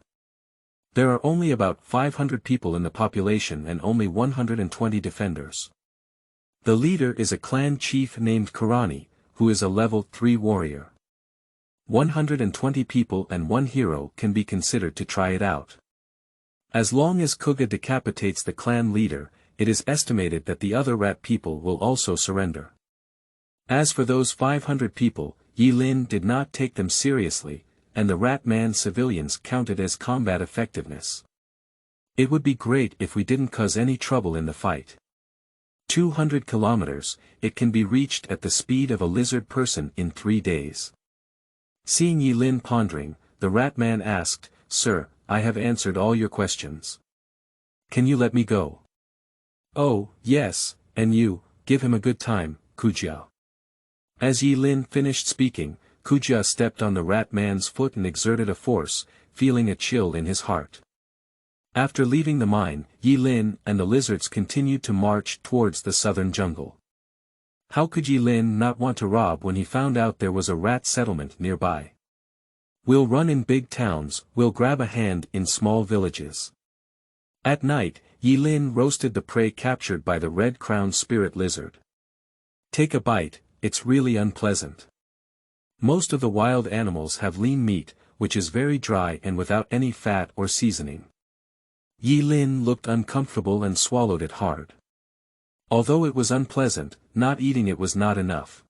There are only about 500 people in the population and only 120 defenders. The leader is a clan chief named Karani, who is a level 3 warrior. 120 people and one hero can be considered to try it out. As long as Kuga decapitates the clan leader, it is estimated that the other rat people will also surrender. As for those 500 people, Yilin did not take them seriously, and the rat man civilians counted as combat effectiveness. It would be great if we didn't cause any trouble in the fight. 200 kilometers, it can be reached at the speed of a lizard person in 3 days. Seeing Yilin pondering, the rat man asked, Sir, I have answered all your questions. Can you let me go? Oh, yes, and you, give him a good time, Kujia. As Yilin finished speaking, Kujia stepped on the rat man's foot and exerted a force, feeling a chill in his heart. After leaving the mine, Yilin and the lizards continued to march towards the southern jungle. How could Yilin not want to rob when he found out there was a rat settlement nearby? We'll run in big towns, we'll grab a hand in small villages. At night, Yilin roasted the prey captured by the red-crowned spirit lizard. Take a bite, it's really unpleasant. Most of the wild animals have lean meat, which is very dry and without any fat or seasoning. Yilin looked uncomfortable and swallowed it hard. Although it was unpleasant, not eating it was not enough.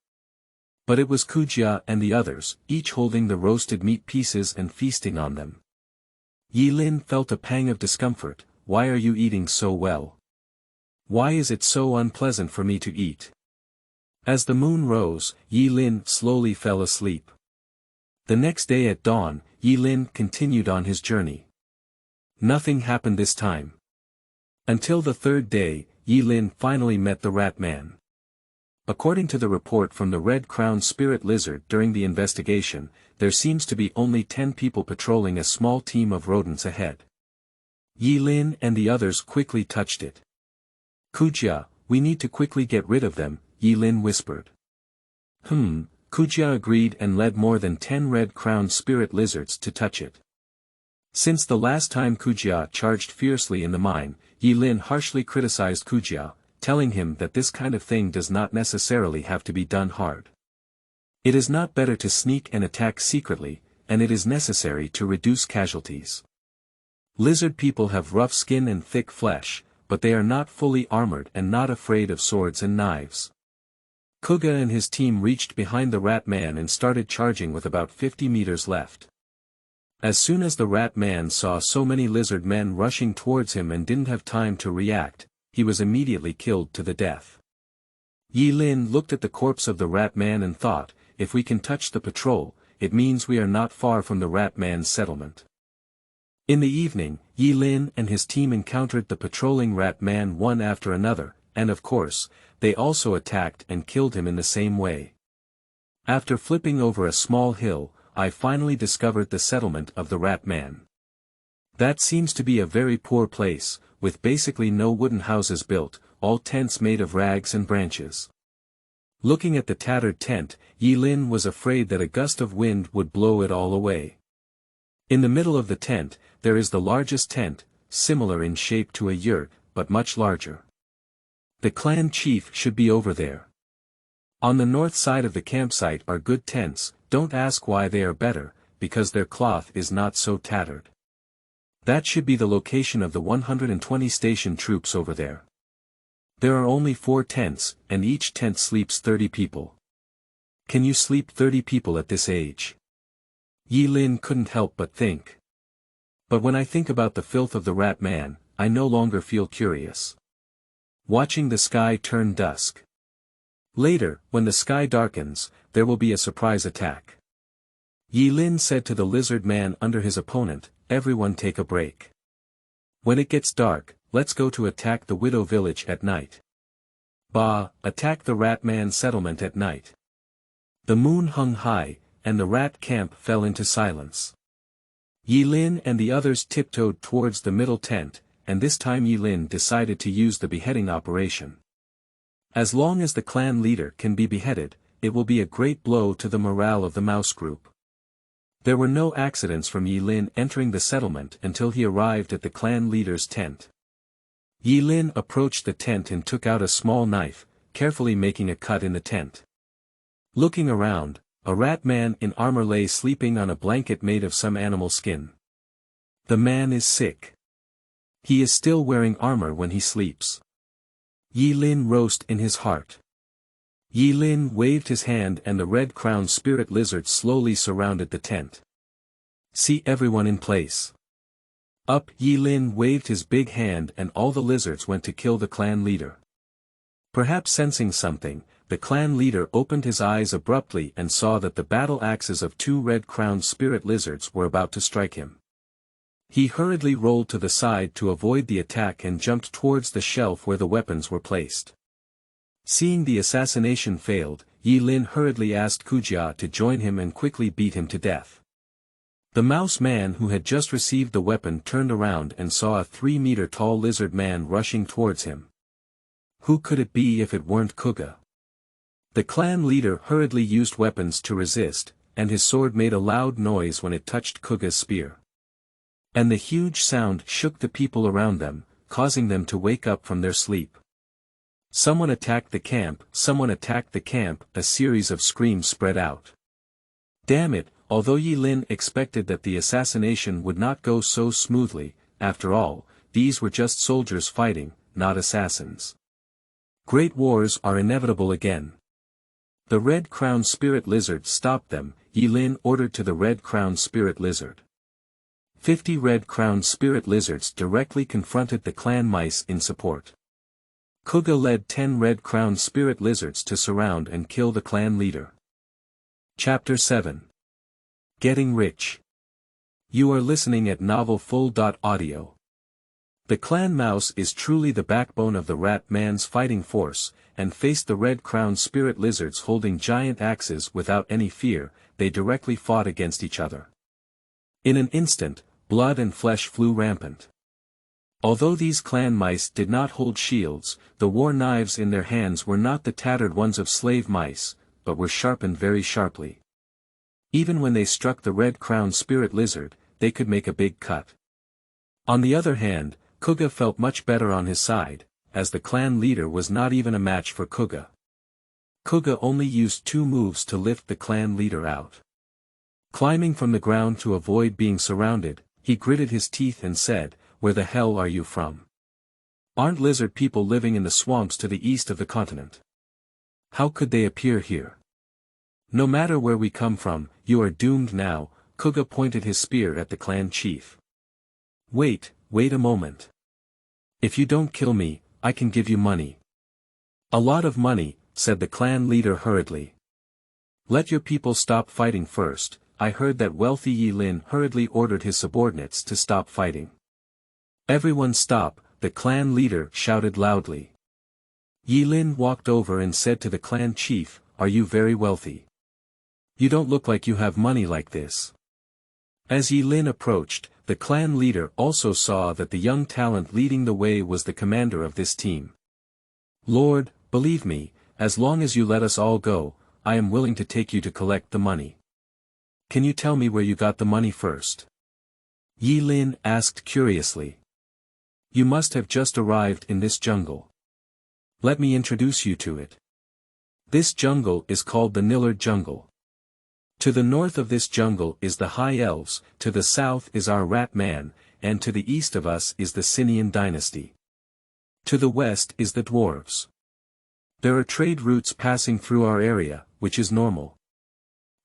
But it was Kujia and the others, each holding the roasted meat pieces and feasting on them. Yilin felt a pang of discomfort. Why are you eating so well? Why is it so unpleasant for me to eat? As the moon rose, Yilin slowly fell asleep. The next day at dawn, Yilin continued on his journey. Nothing happened this time. Until the third day, Yilin finally met the rat man. According to the report from the red-crowned spirit lizard during the investigation, there seems to be only 10 people patrolling a small team of rodents ahead. Yilin and the others quickly touched it. Kujia, we need to quickly get rid of them, Yilin whispered. Kujia agreed and led more than 10 red-crowned spirit lizards to touch it. Since the last time Kujia charged fiercely in the mine, Yilin harshly criticized Kujia, telling him that this kind of thing does not necessarily have to be done hard. It is not better to sneak and attack secretly, and it is necessary to reduce casualties. Lizard people have rough skin and thick flesh, but they are not fully armored and not afraid of swords and knives. Kuga and his team reached behind the rat man and started charging with about 50 meters left. As soon as the rat man saw so many lizard men rushing towards him and didn't have time to react, he was immediately killed to the death. Yilin looked at the corpse of the rat man and thought, if we can touch the patrol, it means we are not far from the rat man's settlement. In the evening, Yilin and his team encountered the patrolling rat man one after another, and of course, they also attacked and killed him in the same way. After flipping over a small hill, I finally discovered the settlement of the rat man. That seems to be a very poor place, with basically no wooden houses built, all tents made of rags and branches. Looking at the tattered tent, Yi Lin was afraid that a gust of wind would blow it all away. In the middle of the tent, there is the largest tent, similar in shape to a yurt, but much larger. The clan chief should be over there. On the north side of the campsite are good tents, don't ask why they are better, because their cloth is not so tattered. That should be the location of the 120 station troops over there. There are only 4 tents, and each tent sleeps 30 people. Can you sleep 30 people at this age? Yi Lin couldn't help but think. But when I think about the filth of the rat man, I no longer feel curious. Watching the sky turn dusk. Later, when the sky darkens, there will be a surprise attack. Yi Lin said to the lizard man under his opponent, everyone take a break. When it gets dark, let's go to attack the widow village at night. Attack the rat man settlement at night. The moon hung high, and the rat camp fell into silence. Yi Lin and the others tiptoed towards the middle tent, and this time Yi Lin decided to use the beheading operation. As long as the clan leader can be beheaded, it will be a great blow to the morale of the mouse group. There were no accidents from Yi Lin entering the settlement until he arrived at the clan leader's tent. Yi Lin approached the tent and took out a small knife, carefully making a cut in the tent. Looking around, a rat man in armor lay sleeping on a blanket made of some animal skin. The man is sick. He is still wearing armor when he sleeps. Yi Lin roused in his heart. Yi Lin waved his hand and the red-crowned spirit lizard slowly surrounded the tent. See everyone in place. Up, Yi Lin waved his big hand and all the lizards went to kill the clan leader. Perhaps sensing something, the clan leader opened his eyes abruptly and saw that the battle axes of 2 red-crowned spirit lizards were about to strike him. He hurriedly rolled to the side to avoid the attack and jumped towards the shelf where the weapons were placed. Seeing the assassination failed, Yi Lin hurriedly asked Kujia to join him and quickly beat him to death. The mouse man who had just received the weapon turned around and saw a 3-meter-tall lizard man rushing towards him. Who could it be if it weren't Kuga? The clan leader hurriedly used weapons to resist, and his sword made a loud noise when it touched Kuga's spear. And the huge sound shook the people around them, causing them to wake up from their sleep. Someone attacked the camp, someone attacked the camp, a series of screams spread out. Damn it, although Yi Lin expected that the assassination would not go so smoothly, after all, these were just soldiers fighting, not assassins. Great wars are inevitable again. The red-crowned spirit lizard stopped them, Yi Lin ordered to the red-crowned spirit lizard. 50 red-crowned spirit lizards directly confronted the clan mice in support. Kuga led 10 red-crowned spirit lizards to surround and kill the clan leader. Chapter 7. Getting Rich. You are listening at novelfull.audio. The clan mouse is truly the backbone of the rat man's fighting force, and faced the red-crowned spirit lizards holding giant axes without any fear, they directly fought against each other. In an instant, blood and flesh flew rampant. Although these clan mice did not hold shields, the war knives in their hands were not the tattered ones of slave mice, but were sharpened very sharply. Even when they struck the red-crowned spirit lizard, they could make a big cut. On the other hand, Kuga felt much better on his side, as the clan leader was not even a match for Kuga. Kuga only used 2 moves to lift the clan leader out. Climbing from the ground to avoid being surrounded, he gritted his teeth and said, "Where the hell are you from? Aren't lizard people living in the swamps to the east of the continent? How could they appear here? No matter where we come from, you are doomed now." Kuga pointed his spear at the clan chief. Wait a moment. If you don't kill me, I can give you money." "A lot of money," said the clan leader hurriedly. "Let your people stop fighting first." I heard that wealthy Yi Lin hurriedly ordered his subordinates to stop fighting. "Everyone stop," the clan leader shouted loudly. Yi Lin walked over and said to the clan chief, "Are you very wealthy? You don't look like you have money like this." As Yi Lin approached, the clan leader also saw that the young talent leading the way was the commander of this team. "Lord, believe me, As long as you let us all go, I am willing to take you to collect the money. Can you tell me where you got the money first? Yi Lin asked curiously. You must have just arrived in this jungle. Let me introduce you to it. This jungle is called the Nillard Jungle. To the north of this jungle is the High Elves, to the south is our Rat Man, and to the east of us is the Sinian dynasty. To the west is the Dwarves. There are trade routes passing through our area, which is normal.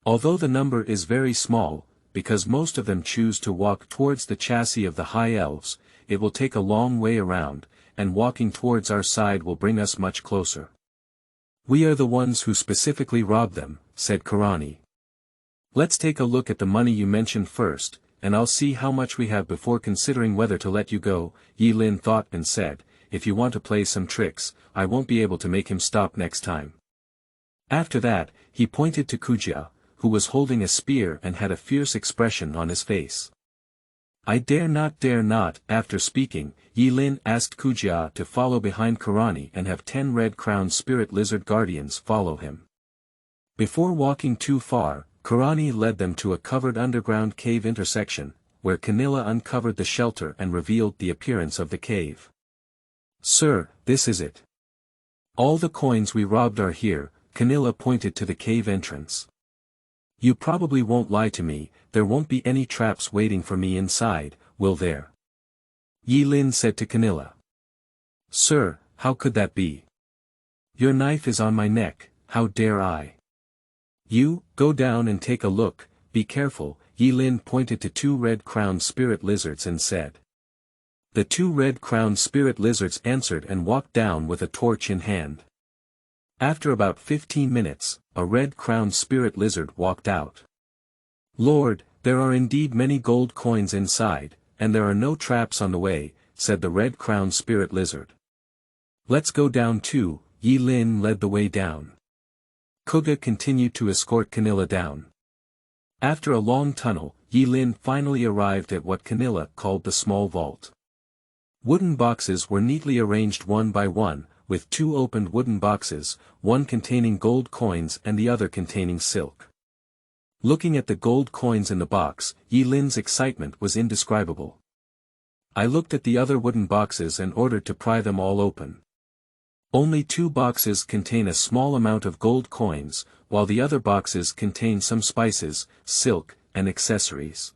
Although the number is very small, because most of them choose to walk towards the chassis of the High Elves, it will take a long way around, and walking towards our side will bring us much closer. We are the ones who specifically robbed them, said Karani. Let's take a look at the money you mentioned first, and I'll see how much we have before considering whether to let you go, Yi Lin thought and said, if you want to play some tricks, I won't be able to make him stop next time. After that, he pointed to Kujia, who was holding a spear and had a fierce expression on his face. I dare not, after speaking, Yi Lin asked Kujia to follow behind Karani and have 10 red-crowned spirit lizard guardians follow him. Before walking too far, Karani led them to a covered underground cave intersection, where Kanila uncovered the shelter and revealed the appearance of the cave. Sir, this is it. All the coins we robbed are here, Kanila pointed to the cave entrance. You probably won't lie to me, there won't be any traps waiting for me inside, will there? Yi Lin said to Kanila. Sir, how could that be? Your knife is on my neck, how dare I? You, go down and take a look, be careful, Yi Lin pointed to 2 red-crowned spirit lizards and said. The 2 red-crowned spirit lizards answered and walked down with a torch in hand. After about 15 minutes, a red-crowned spirit lizard walked out. Lord, there are indeed many gold coins inside, and there are no traps on the way, said the red-crowned spirit lizard. Let's go down too, Yi Lin led the way down. Kuga continued to escort Kanila down. After a long tunnel, Yi Lin finally arrived at what Kanila called the small vault. Wooden boxes were neatly arranged one by one, with 2 opened wooden boxes, one containing gold coins and the other containing silk. Looking at the gold coins in the box, Yi Lin's excitement was indescribable. I looked at the other wooden boxes and ordered to pry them all open. Only 2 boxes contain a small amount of gold coins, while the other boxes contain some spices, silk, and accessories.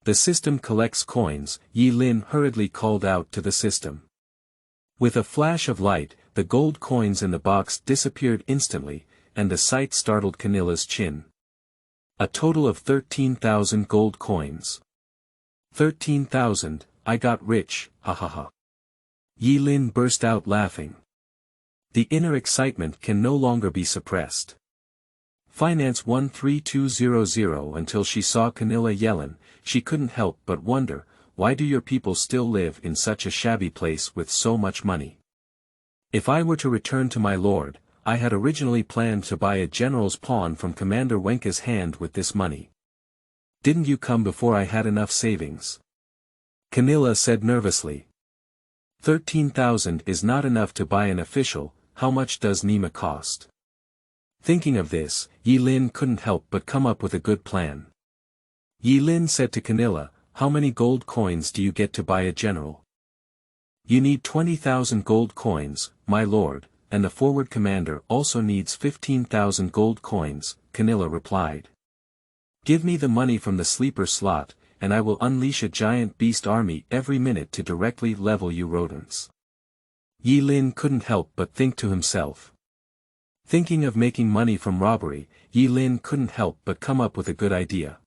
The system collects coins, Yi Lin hurriedly called out to the system. With a flash of light, the gold coins in the box disappeared instantly, and the sight startled Kanila's chin. A total of 13,000 gold coins. 13,000, I got rich, ha ha ha. Yi Lin burst out laughing. The inner excitement can no longer be suppressed. Finance 13200 until she saw Kanila Yellen, she couldn't help but wonder, why do your people still live in such a shabby place with so much money? If I were to return to my lord, I had originally planned to buy a general's pawn from Commander Wenka's hand with this money. Didn't you come before I had enough savings? Kanila said nervously. 13,000 is not enough to buy an official, how much does Nima cost? Thinking of this, Yi Lin couldn't help but come up with a good plan. Yi Lin said to Kanila, how many gold coins do you get to buy a general? You need 20,000 gold coins, my lord, and the forward commander also needs 15,000 gold coins, Kanila replied. Give me the money from the sleeper slot, and I will unleash a giant beast army every minute to directly level you rodents. Yi Lin couldn't help but think to himself. Thinking of making money from robbery, Yi Lin couldn't help but come up with a good idea.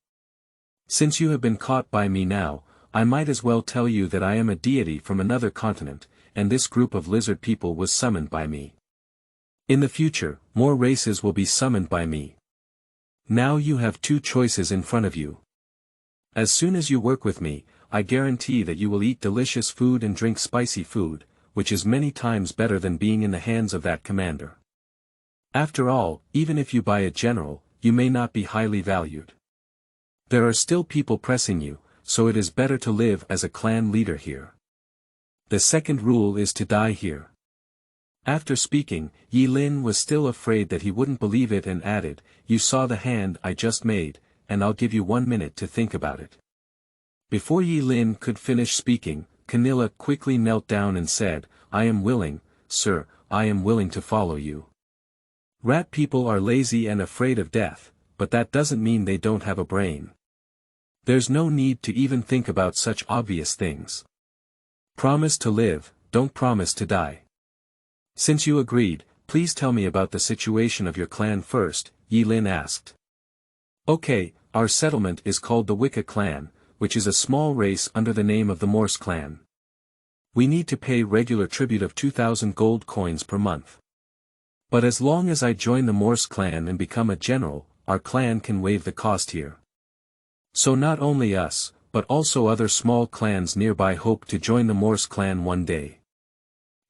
Since you have been caught by me now, I might as well tell you that I am a deity from another continent, and this group of lizard people was summoned by me. In the future, more races will be summoned by me. Now you have 2 choices in front of you. As soon as you work with me, I guarantee that you will eat delicious food and drink spicy food, which is many times better than being in the hands of that commander. After all, even if you buy a general, you may not be highly valued. There are still people pressing you, so it is better to live as a clan leader here. The second rule is to die here. After speaking, Yi Lin was still afraid that he wouldn't believe it and added, "You saw the hand I just made, and I'll give you 1 minute to think about it." Before Yi Lin could finish speaking, Camilla quickly knelt down and said, "I am willing, sir, I am willing to follow you. Rat people are lazy and afraid of death, but that doesn't mean they don't have a brain. There's no need to even think about such obvious things. Promise to live, don't promise to die. Since you agreed, please tell me about the situation of your clan first," Yi Lin asked. "Okay, our settlement is called the Wicca clan, which is a small race under the name of the Morse clan. We need to pay regular tribute of 2,000 gold coins per month. But as long as I join the Morse clan and become a general, our clan can waive the cost here. So not only us, but also other small clans nearby hope to join the Morse clan one day.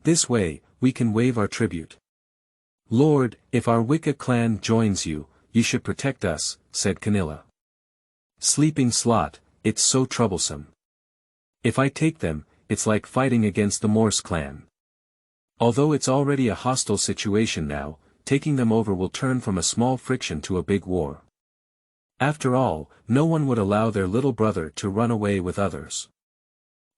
This way, we can waive our tribute. Lord, if our Wicca clan joins you, you should protect us," said Canilla. "Sleeping slot, it's so troublesome. If I take them, it's like fighting against the Morse clan. Although it's already a hostile situation now, taking them over will turn from a small friction to a big war. After all, no one would allow their little brother to run away with others."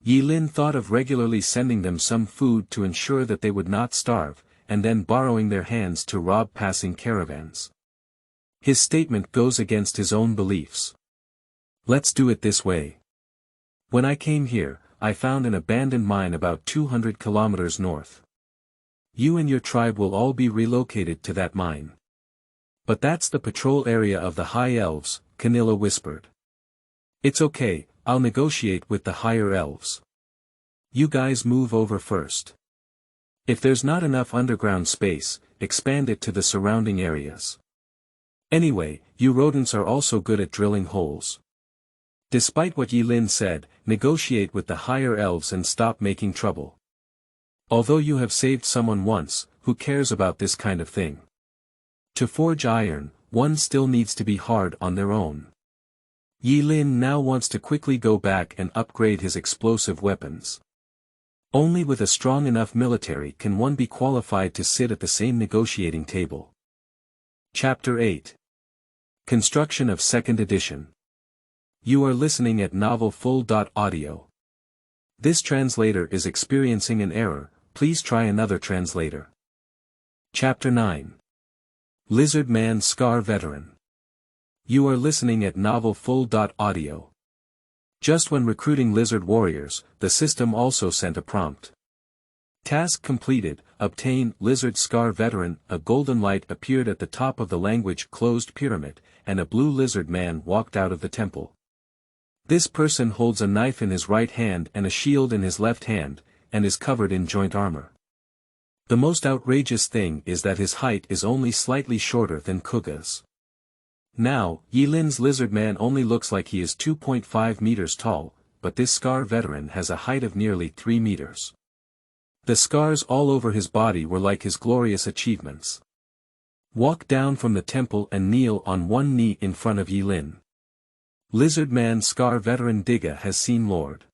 Yi Lin thought of regularly sending them some food to ensure that they would not starve, and then borrowing their hands to rob passing caravans. His statement goes against his own beliefs. "Let's do it this way. When I came here, I found an abandoned mine about 200 kilometers north. You and your tribe will all be relocated to that mine. But that's the patrol area of the High Elves," Canilla whispered. "It's okay, I'll negotiate with the higher elves. You guys move over first. If there's not enough underground space, expand it to the surrounding areas. Anyway, you rodents are also good at drilling holes. Despite what Yi Lin said, negotiate with the higher elves and stop making trouble. Although you have saved someone once, who cares about this kind of thing? To forge iron, one still needs to be hard on their own." Yi Lin now wants to quickly go back and upgrade his explosive weapons. Only with a strong enough military can one be qualified to sit at the same negotiating table. Chapter 8. Construction of Second Edition. You are listening at novelfull.audio. This translator is experiencing an error, please try another translator. Chapter 9. Lizard Man Scar Veteran. You are listening at novelfull.audio. Just when recruiting lizard warriors, the system also sent a prompt. Task completed, obtain Lizard Scar Veteran. A golden light appeared at the top of the language closed pyramid, and a blue lizard man walked out of the temple. This person holds a knife in his right hand and a shield in his left hand, and is covered in joint armor. The most outrageous thing is that his height is only slightly shorter than Kuga's. Now, Yi Lin's lizard man only looks like he is 2.5 meters tall, but this Scar Veteran has a height of nearly 3 meters. The scars all over his body were like his glorious achievements. Walk down from the temple and kneel on one knee in front of Yi Lin. Lizard Man Scar Veteran Digga has seen Lord.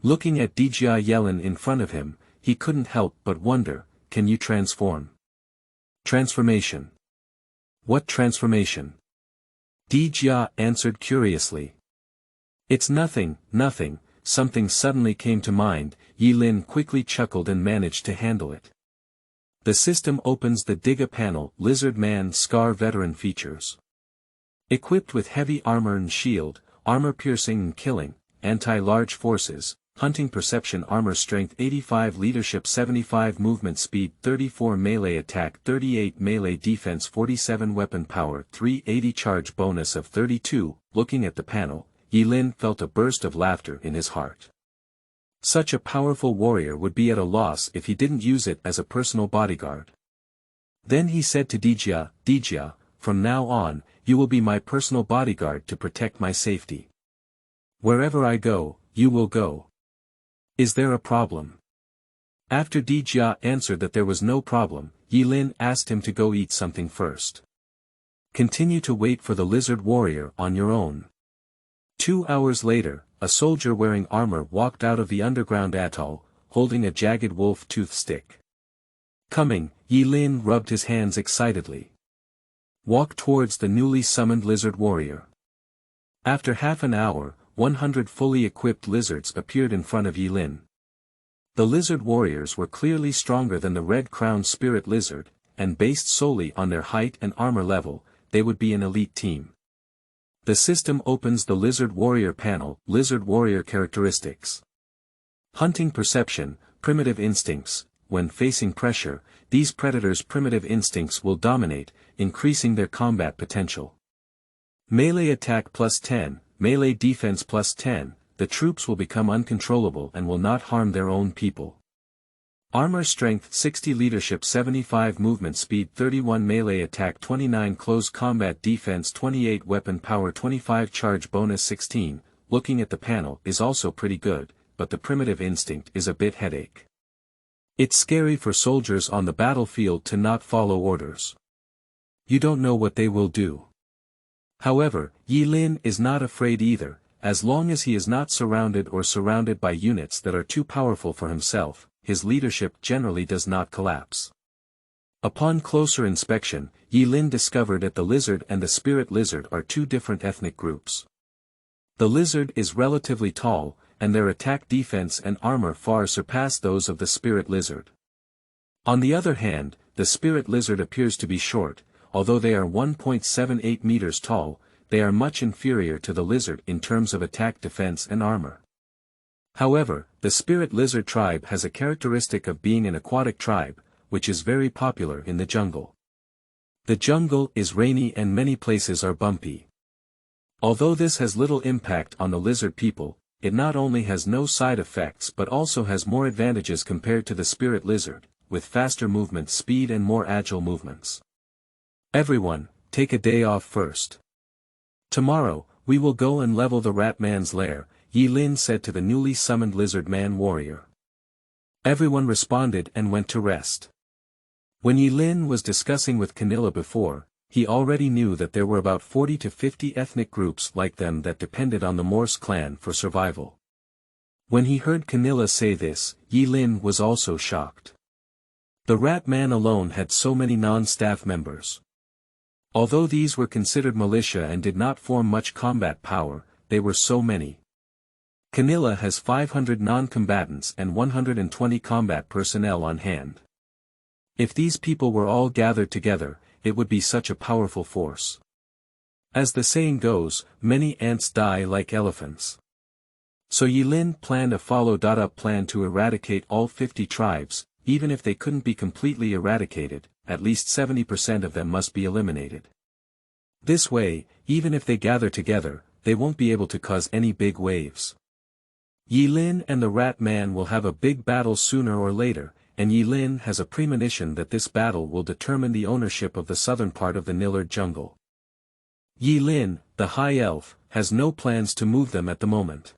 Looking at Dijia Yellen in front of him, he couldn't help but wonder, can you transform? Transformation. What transformation? Dijia answered curiously. It's nothing, nothing. Something suddenly came to mind. Yi Lin quickly chuckled and managed to handle it. The system opens the Digga panel. Lizard Man Scar Veteran features. Equipped with heavy armor and shield, armor piercing and killing, anti-large forces, hunting perception, armor strength 85, leadership 75, movement speed 34, melee attack 38, melee defense 47, weapon power 380, charge bonus of 32. Looking at the panel, Yi Lin felt a burst of laughter in his heart. Such a powerful warrior would be at a loss if he didn't use it as a personal bodyguard. Then he said to Dijia, "Dijia, from now on, you will be my personal bodyguard to protect my safety. Wherever I go, you will go. Is there a problem?" After Dijia answered that there was no problem, Yi Lin asked him to go eat something first. Continue to wait for the lizard warrior on your own. 2 hours later, a soldier wearing armor walked out of the underground atoll, holding a jagged wolf tooth stick. Coming, Yi Lin rubbed his hands excitedly. Walk towards the newly summoned lizard warrior. After half an hour, 100 fully equipped lizards appeared in front of Yi Lin. The lizard warriors were clearly stronger than the red-crowned spirit lizard, and based solely on their height and armor level, they would be an elite team. The system opens the lizard warrior panel. Lizard warrior characteristics. Hunting perception, primitive instincts. When facing pressure, these predators' primitive instincts will dominate, increasing their combat potential. Melee attack +10, melee defense +10, the troops will become uncontrollable and will not harm their own people. Armor strength 60, leadership 75, movement speed 31, melee attack 29, close combat defense 28, weapon power 25, charge bonus 16. Looking at the panel is also pretty good, but the primitive instinct is a bit headache. It's scary for soldiers on the battlefield to not follow orders. You don't know what they will do. However, Yi Lin is not afraid either, as long as he is not surrounded by units that are too powerful for himself. His leadership generally does not collapse. Upon closer inspection, Yi Lin discovered that the lizard and the spirit lizard are two different ethnic groups. The lizard is relatively tall, and their attack defense and armor far surpass those of the spirit lizard. On the other hand, the spirit lizard appears to be short, although they are 1.78 meters tall, they are much inferior to the lizard in terms of attack defense and armor. However, the spirit lizard tribe has a characteristic of being an aquatic tribe, which is very popular in the jungle. The jungle is rainy and many places are bumpy. Although this has little impact on the lizard people, it not only has no side effects but also has more advantages compared to the spirit lizard, with faster movement speed and more agile movements. Everyone, take a day off first. Tomorrow, we will go and level the rat man's lair, Yi Lin said to the newly summoned lizard man warrior. Everyone responded and went to rest. When Yi Lin was discussing with Canilla before, he already knew that there were about 40 to 50 ethnic groups like them that depended on the Morse clan for survival. When he heard Canilla say this, Yi Lin was also shocked. The rat man alone had so many non-staff members. Although these were considered militia and did not form much combat power, they were so many. Canilla has 500 non-combatants and 120 combat personnel on hand. If these people were all gathered together, it would be such a powerful force. As the saying goes, many ants die like elephants. So Yi Lin planned a follow-up plan to eradicate all 50 tribes. Even if they couldn't be completely eradicated, at least 70% of them must be eliminated. This way, even if they gather together, they won't be able to cause any big waves. Yi Lin and the rat man will have a big battle sooner or later, and Yi Lin has a premonition that this battle will determine the ownership of the southern part of the Nillard jungle. Yi Lin, the high elf, has no plans to move them at the moment.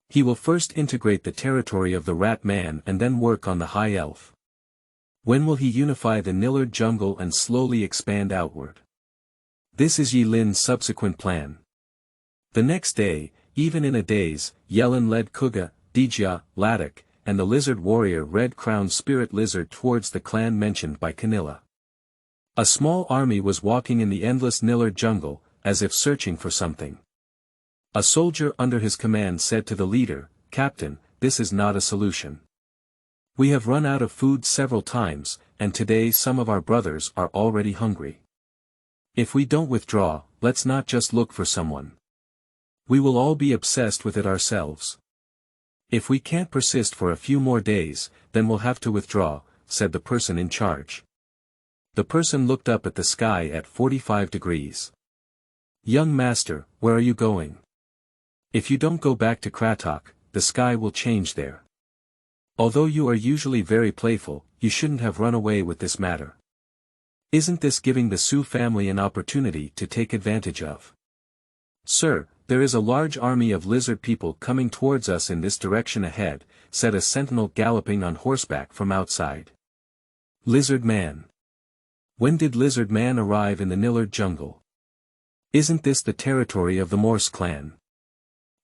He will first integrate the territory of the rat man and then work on the high elf. When will he unify the Nillard jungle and slowly expand outward? This is Yi Lin's subsequent plan. The next day, even in a daze, Yellen led Kuga, Dijia, Ladakh, and the lizard warrior red-crowned spirit lizard towards the clan mentioned by Canilla. A small army was walking in the endless Nillard jungle, as if searching for something. A soldier under his command said to the leader, "Captain, this is not a solution. We have run out of food several times, and today some of our brothers are already hungry. If we don't withdraw, let's not just look for someone. We will all be obsessed with it ourselves. If we can't persist for a few more days, then we'll have to withdraw," said the person in charge. The person looked up at the sky at 45 degrees. "Young master, where are you going? If you don't go back to Kratok, the sky will change there. Although you are usually very playful, you shouldn't have run away with this matter. Isn't this giving the Sioux family an opportunity to take advantage of?" "Sir, there is a large army of lizard people coming towards us in this direction ahead," said a sentinel galloping on horseback from outside. "Lizard Man. When did Lizard Man arrive in the Nillard jungle? Isn't this the territory of the Morse clan?"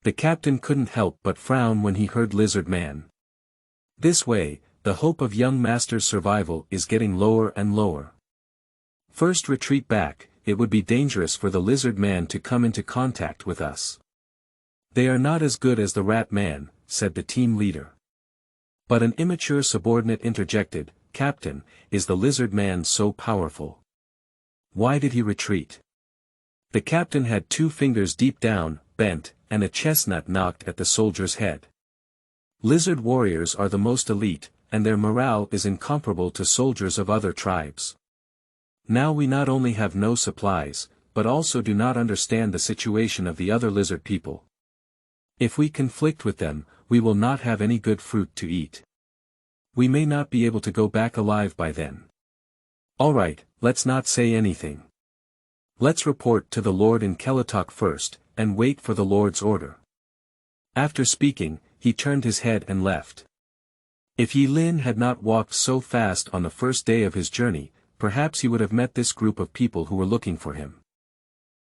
The captain couldn't help but frown when he heard Lizard Man. This way, The hope of young master's survival is getting lower and lower. First retreat back, it would be dangerous for the lizard man to come into contact with us. They are not as good as the rat man, said the team leader. But an immature subordinate interjected, Captain, is the lizard man so powerful? Why did he retreat? The captain had 2 fingers deep down, bent, and a chestnut knocked at the soldier's head. Lizard warriors are the most elite, and their morale is incomparable to soldiers of other tribes. Now we not only have no supplies, but also do not understand the situation of the other lizard people. If we conflict with them, we will not have any good fruit to eat. We may not be able to go back alive by then. Alright, let's not say anything. Let's report to the Lord in Kelatok first, and wait for the Lord's order. After speaking, he turned his head and left. If Yi Lin had not walked so fast on the first day of his journey, perhaps he would have met this group of people who were looking for him.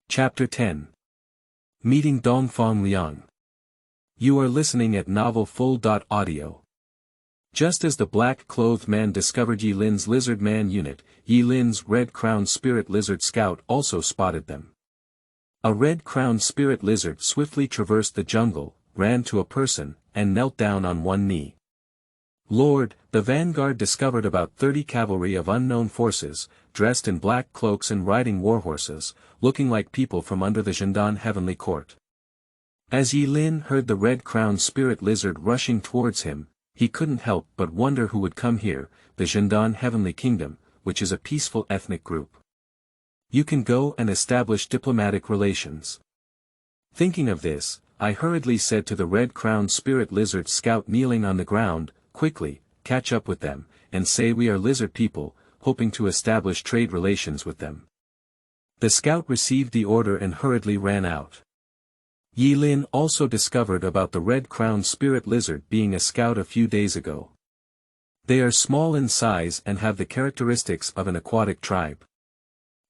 Chapter 10. Meeting Dongfang Liang. You are listening at Novel Full.audio. Just as the black-clothed man discovered Yi Lin's lizard man unit, Yi Lin's red-crowned spirit lizard scout also spotted them. A red-crowned spirit lizard swiftly traversed the jungle, ran to a person, and knelt down on one knee. Lord, the vanguard discovered about 30 cavalry of unknown forces, dressed in black cloaks and riding warhorses, looking like people from under the Zhendan Heavenly Court. As Yi Lin heard the red-crowned spirit lizard rushing towards him, he couldn't help but wonder who would come here, the Zhendan Heavenly Kingdom, which is a peaceful ethnic group. You can go and establish diplomatic relations. Thinking of this, I hurriedly said to the red-crowned spirit lizard scout kneeling on the ground, quickly, catch up with them, and say we are lizard people, hoping to establish trade relations with them. The scout received the order and hurriedly ran out. Yi Lin also discovered about the red-crowned spirit lizard being a scout a few days ago. They are small in size and have the characteristics of an aquatic tribe.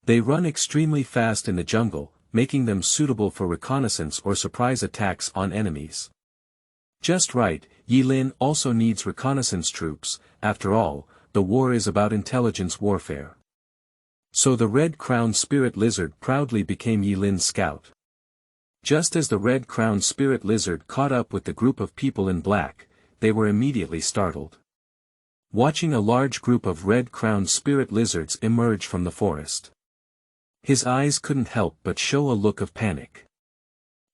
They run extremely fast in the jungle, making them suitable for reconnaissance or surprise attacks on enemies. Just right, Yi Lin also needs reconnaissance troops, after all, the war is about intelligence warfare. So the red-crowned spirit lizard proudly became Yi Lin's scout. Just as the red-crowned spirit lizard caught up with the group of people in black, they were immediately startled. Watching a large group of red-crowned spirit lizards emerge from the forest. His eyes couldn't help but show a look of panic.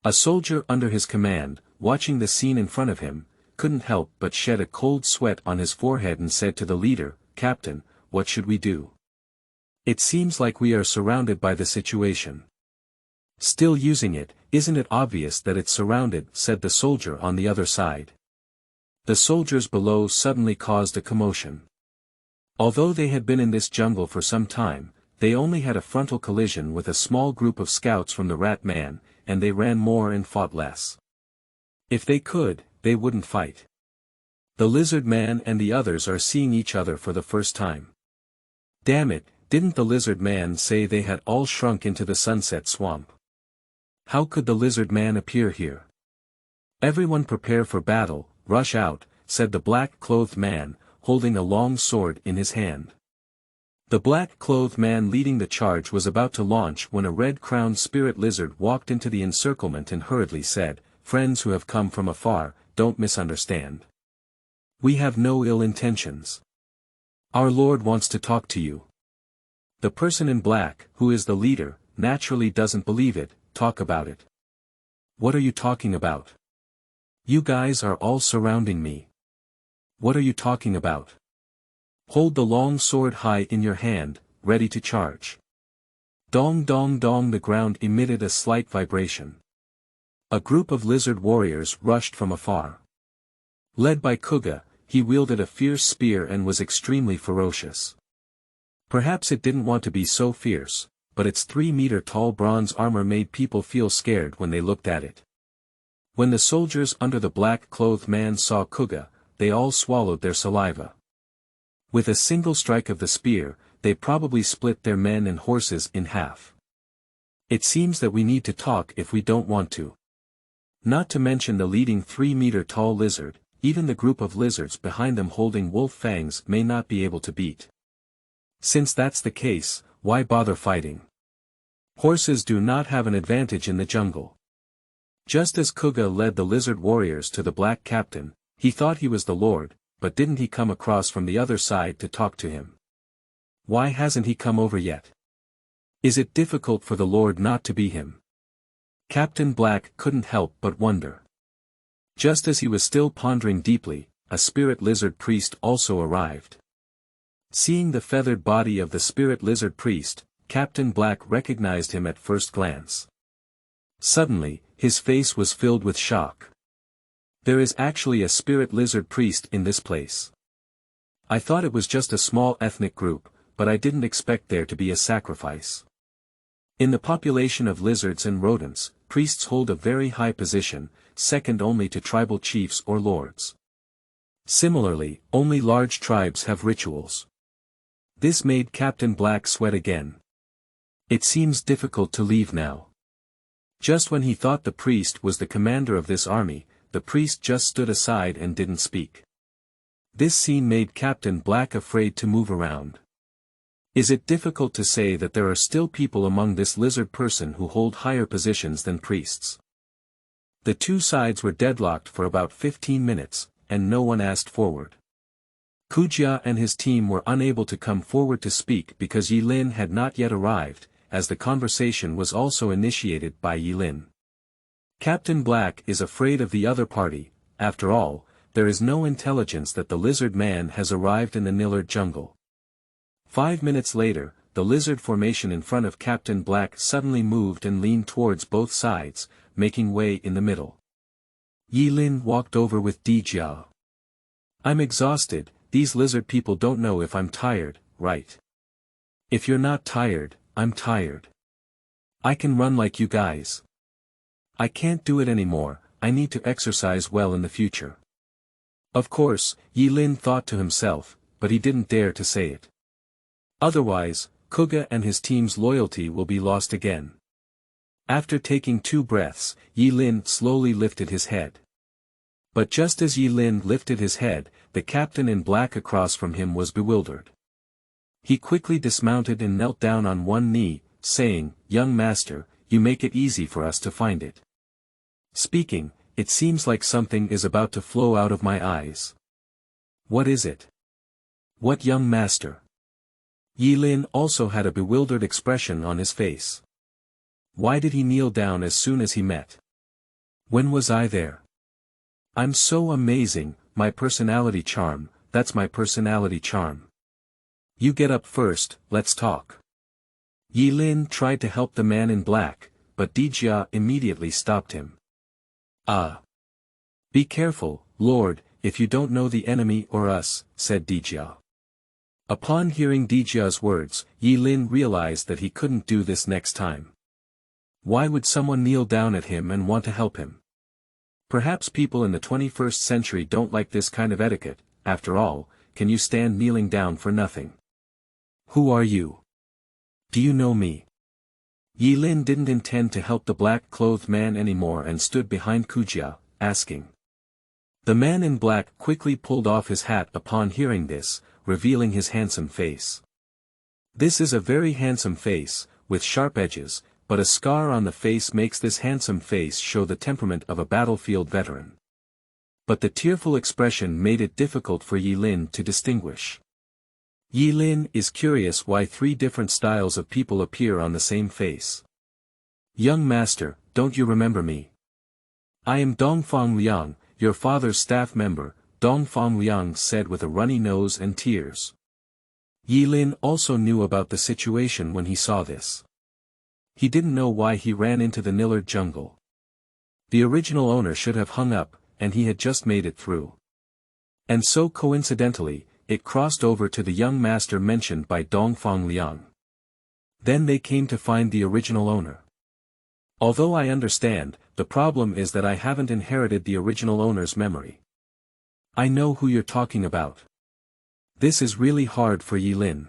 A soldier under his command, watching the scene in front of him, couldn't help but shed a cold sweat on his forehead and said to the leader, Captain, what should we do? It seems like we are surrounded by the situation. Still using it, isn't it obvious that it's surrounded, said the soldier on the other side. The soldiers below suddenly caused a commotion. Although they had been in this jungle for some time, they only had a frontal collision with a small group of scouts from the Rat Man, and they ran more and fought less. If they could, they wouldn't fight. The Lizard Man and the others are seeing each other for the first time. Damn it, didn't the Lizard Man say they had all shrunk into the sunset swamp? How could the Lizard Man appear here? Everyone prepare for battle, rush out, said the black-clothed man, holding a long sword in his hand. The black-clothed man leading the charge was about to launch when a red-crowned spirit lizard walked into the encirclement and hurriedly said, Friends who have come from afar, don't misunderstand. We have no ill intentions. Our Lord wants to talk to you. The person in black, who is the leader, naturally doesn't believe it. Talk about it. What are you talking about? You guys are all surrounding me. What are you talking about? Hold the long sword high in your hand, ready to charge. Dong dong dong, the ground emitted a slight vibration. A group of lizard warriors rushed from afar. Led by Kuga, he wielded a fierce spear and was extremely ferocious. Perhaps it didn't want to be so fierce, but its 3-meter-tall bronze armor made people feel scared when they looked at it. When the soldiers under the black-clothed man saw Kuga, they all swallowed their saliva. With a single strike of the spear, they probably split their men and horses in half. It seems that we need to talk if we don't want to. Not to mention the leading 3-meter-tall lizard, even the group of lizards behind them holding wolf fangs may not be able to beat. Since that's the case, why bother fighting? Horses do not have an advantage in the jungle. Just as Kuga led the lizard warriors to the black captain, he thought he was the lord, but didn't he come across from the other side to talk to him? Why hasn't he come over yet? Is it difficult for the lord not to be him? Captain Black couldn't help but wonder. Just as he was still pondering deeply, a spirit lizard priest also arrived. Seeing the feathered body of the spirit lizard priest, Captain Black recognized him at first glance. Suddenly, his face was filled with shock. There is actually a spirit lizard priest in this place. I thought it was just a small ethnic group, but I didn't expect there to be a sacrifice. In the population of lizards and rodents, priests hold a very high position, second only to tribal chiefs or lords. Similarly, only large tribes have rituals. This made Captain Black sweat again. It seems difficult to leave now. Just when he thought the priest was the commander of this army, the priest just stood aside and didn't speak. This scene made Captain Black afraid to move around. Is it difficult to say that there are still people among this lizard person who hold higher positions than priests? The two sides were deadlocked for about 15 minutes, and no one asked forward. Kujia and his team were unable to come forward to speak because Yilin had not yet arrived, as the conversation was also initiated by Yilin. Captain Black is afraid of the other party. After all, there is no intelligence that the lizard man has arrived in the Nillard jungle. 5 minutes later, the lizard formation in front of Captain Black suddenly moved and leaned towards both sides, making way in the middle. Yilin walked over with Dijia. I'm exhausted, these lizard people don't know if I'm tired, right? If you're not tired, I'm tired. I can run like you guys. I can't do it anymore, I need to exercise well in the future. Of course, Yilin thought to himself, but he didn't dare to say it. Otherwise, Kuga and his team's loyalty will be lost again. After taking 2 breaths, Yilin slowly lifted his head. But just as Yilin lifted his head, the captain in black across from him was bewildered. He quickly dismounted and knelt down on one knee, saying, "Young master, you make it easy for us to find it." Speaking, it seems like something is about to flow out of my eyes. What is it? What young master? Yilin also had a bewildered expression on his face. Why did he kneel down as soon as he met? When was I there? I'm so amazing, my personality charm, that's my personality charm. You get up first, let's talk. Yilin tried to help the man in black, but Dijia immediately stopped him. Be careful, Lord, if you don't know the enemy or us, said Dijia. Upon hearing Dijia's words, Yilin realized that he couldn't do this next time. Why would someone kneel down at him and want to help him? Perhaps people in the 21st century don't like this kind of etiquette. After all, can you stand kneeling down for nothing? Who are you? Do you know me? Yilin didn't intend to help the black-clothed man anymore and stood behind Kujia, asking. The man in black quickly pulled off his hat upon hearing this, revealing his handsome face. This is a very handsome face, with sharp edges, but a scar on the face makes this handsome face show the temperament of a battlefield veteran. But the tearful expression made it difficult for Yilin to distinguish. Yilin is curious why 3 different styles of people appear on the same face. Young master, don't you remember me? I am Dongfang Liang, your father's staff member, Dongfang Liang said with a runny nose and tears. Yilin also knew about the situation when he saw this. He didn't know why he ran into the Nillard jungle. The original owner should have hung up, and he had just made it through. And so coincidentally, it crossed over to the young master mentioned by Dongfang Liang. Then they came to find the original owner. Although I understand, the problem is that I haven't inherited the original owner's memory. I know who you're talking about. This is really hard for Yilin.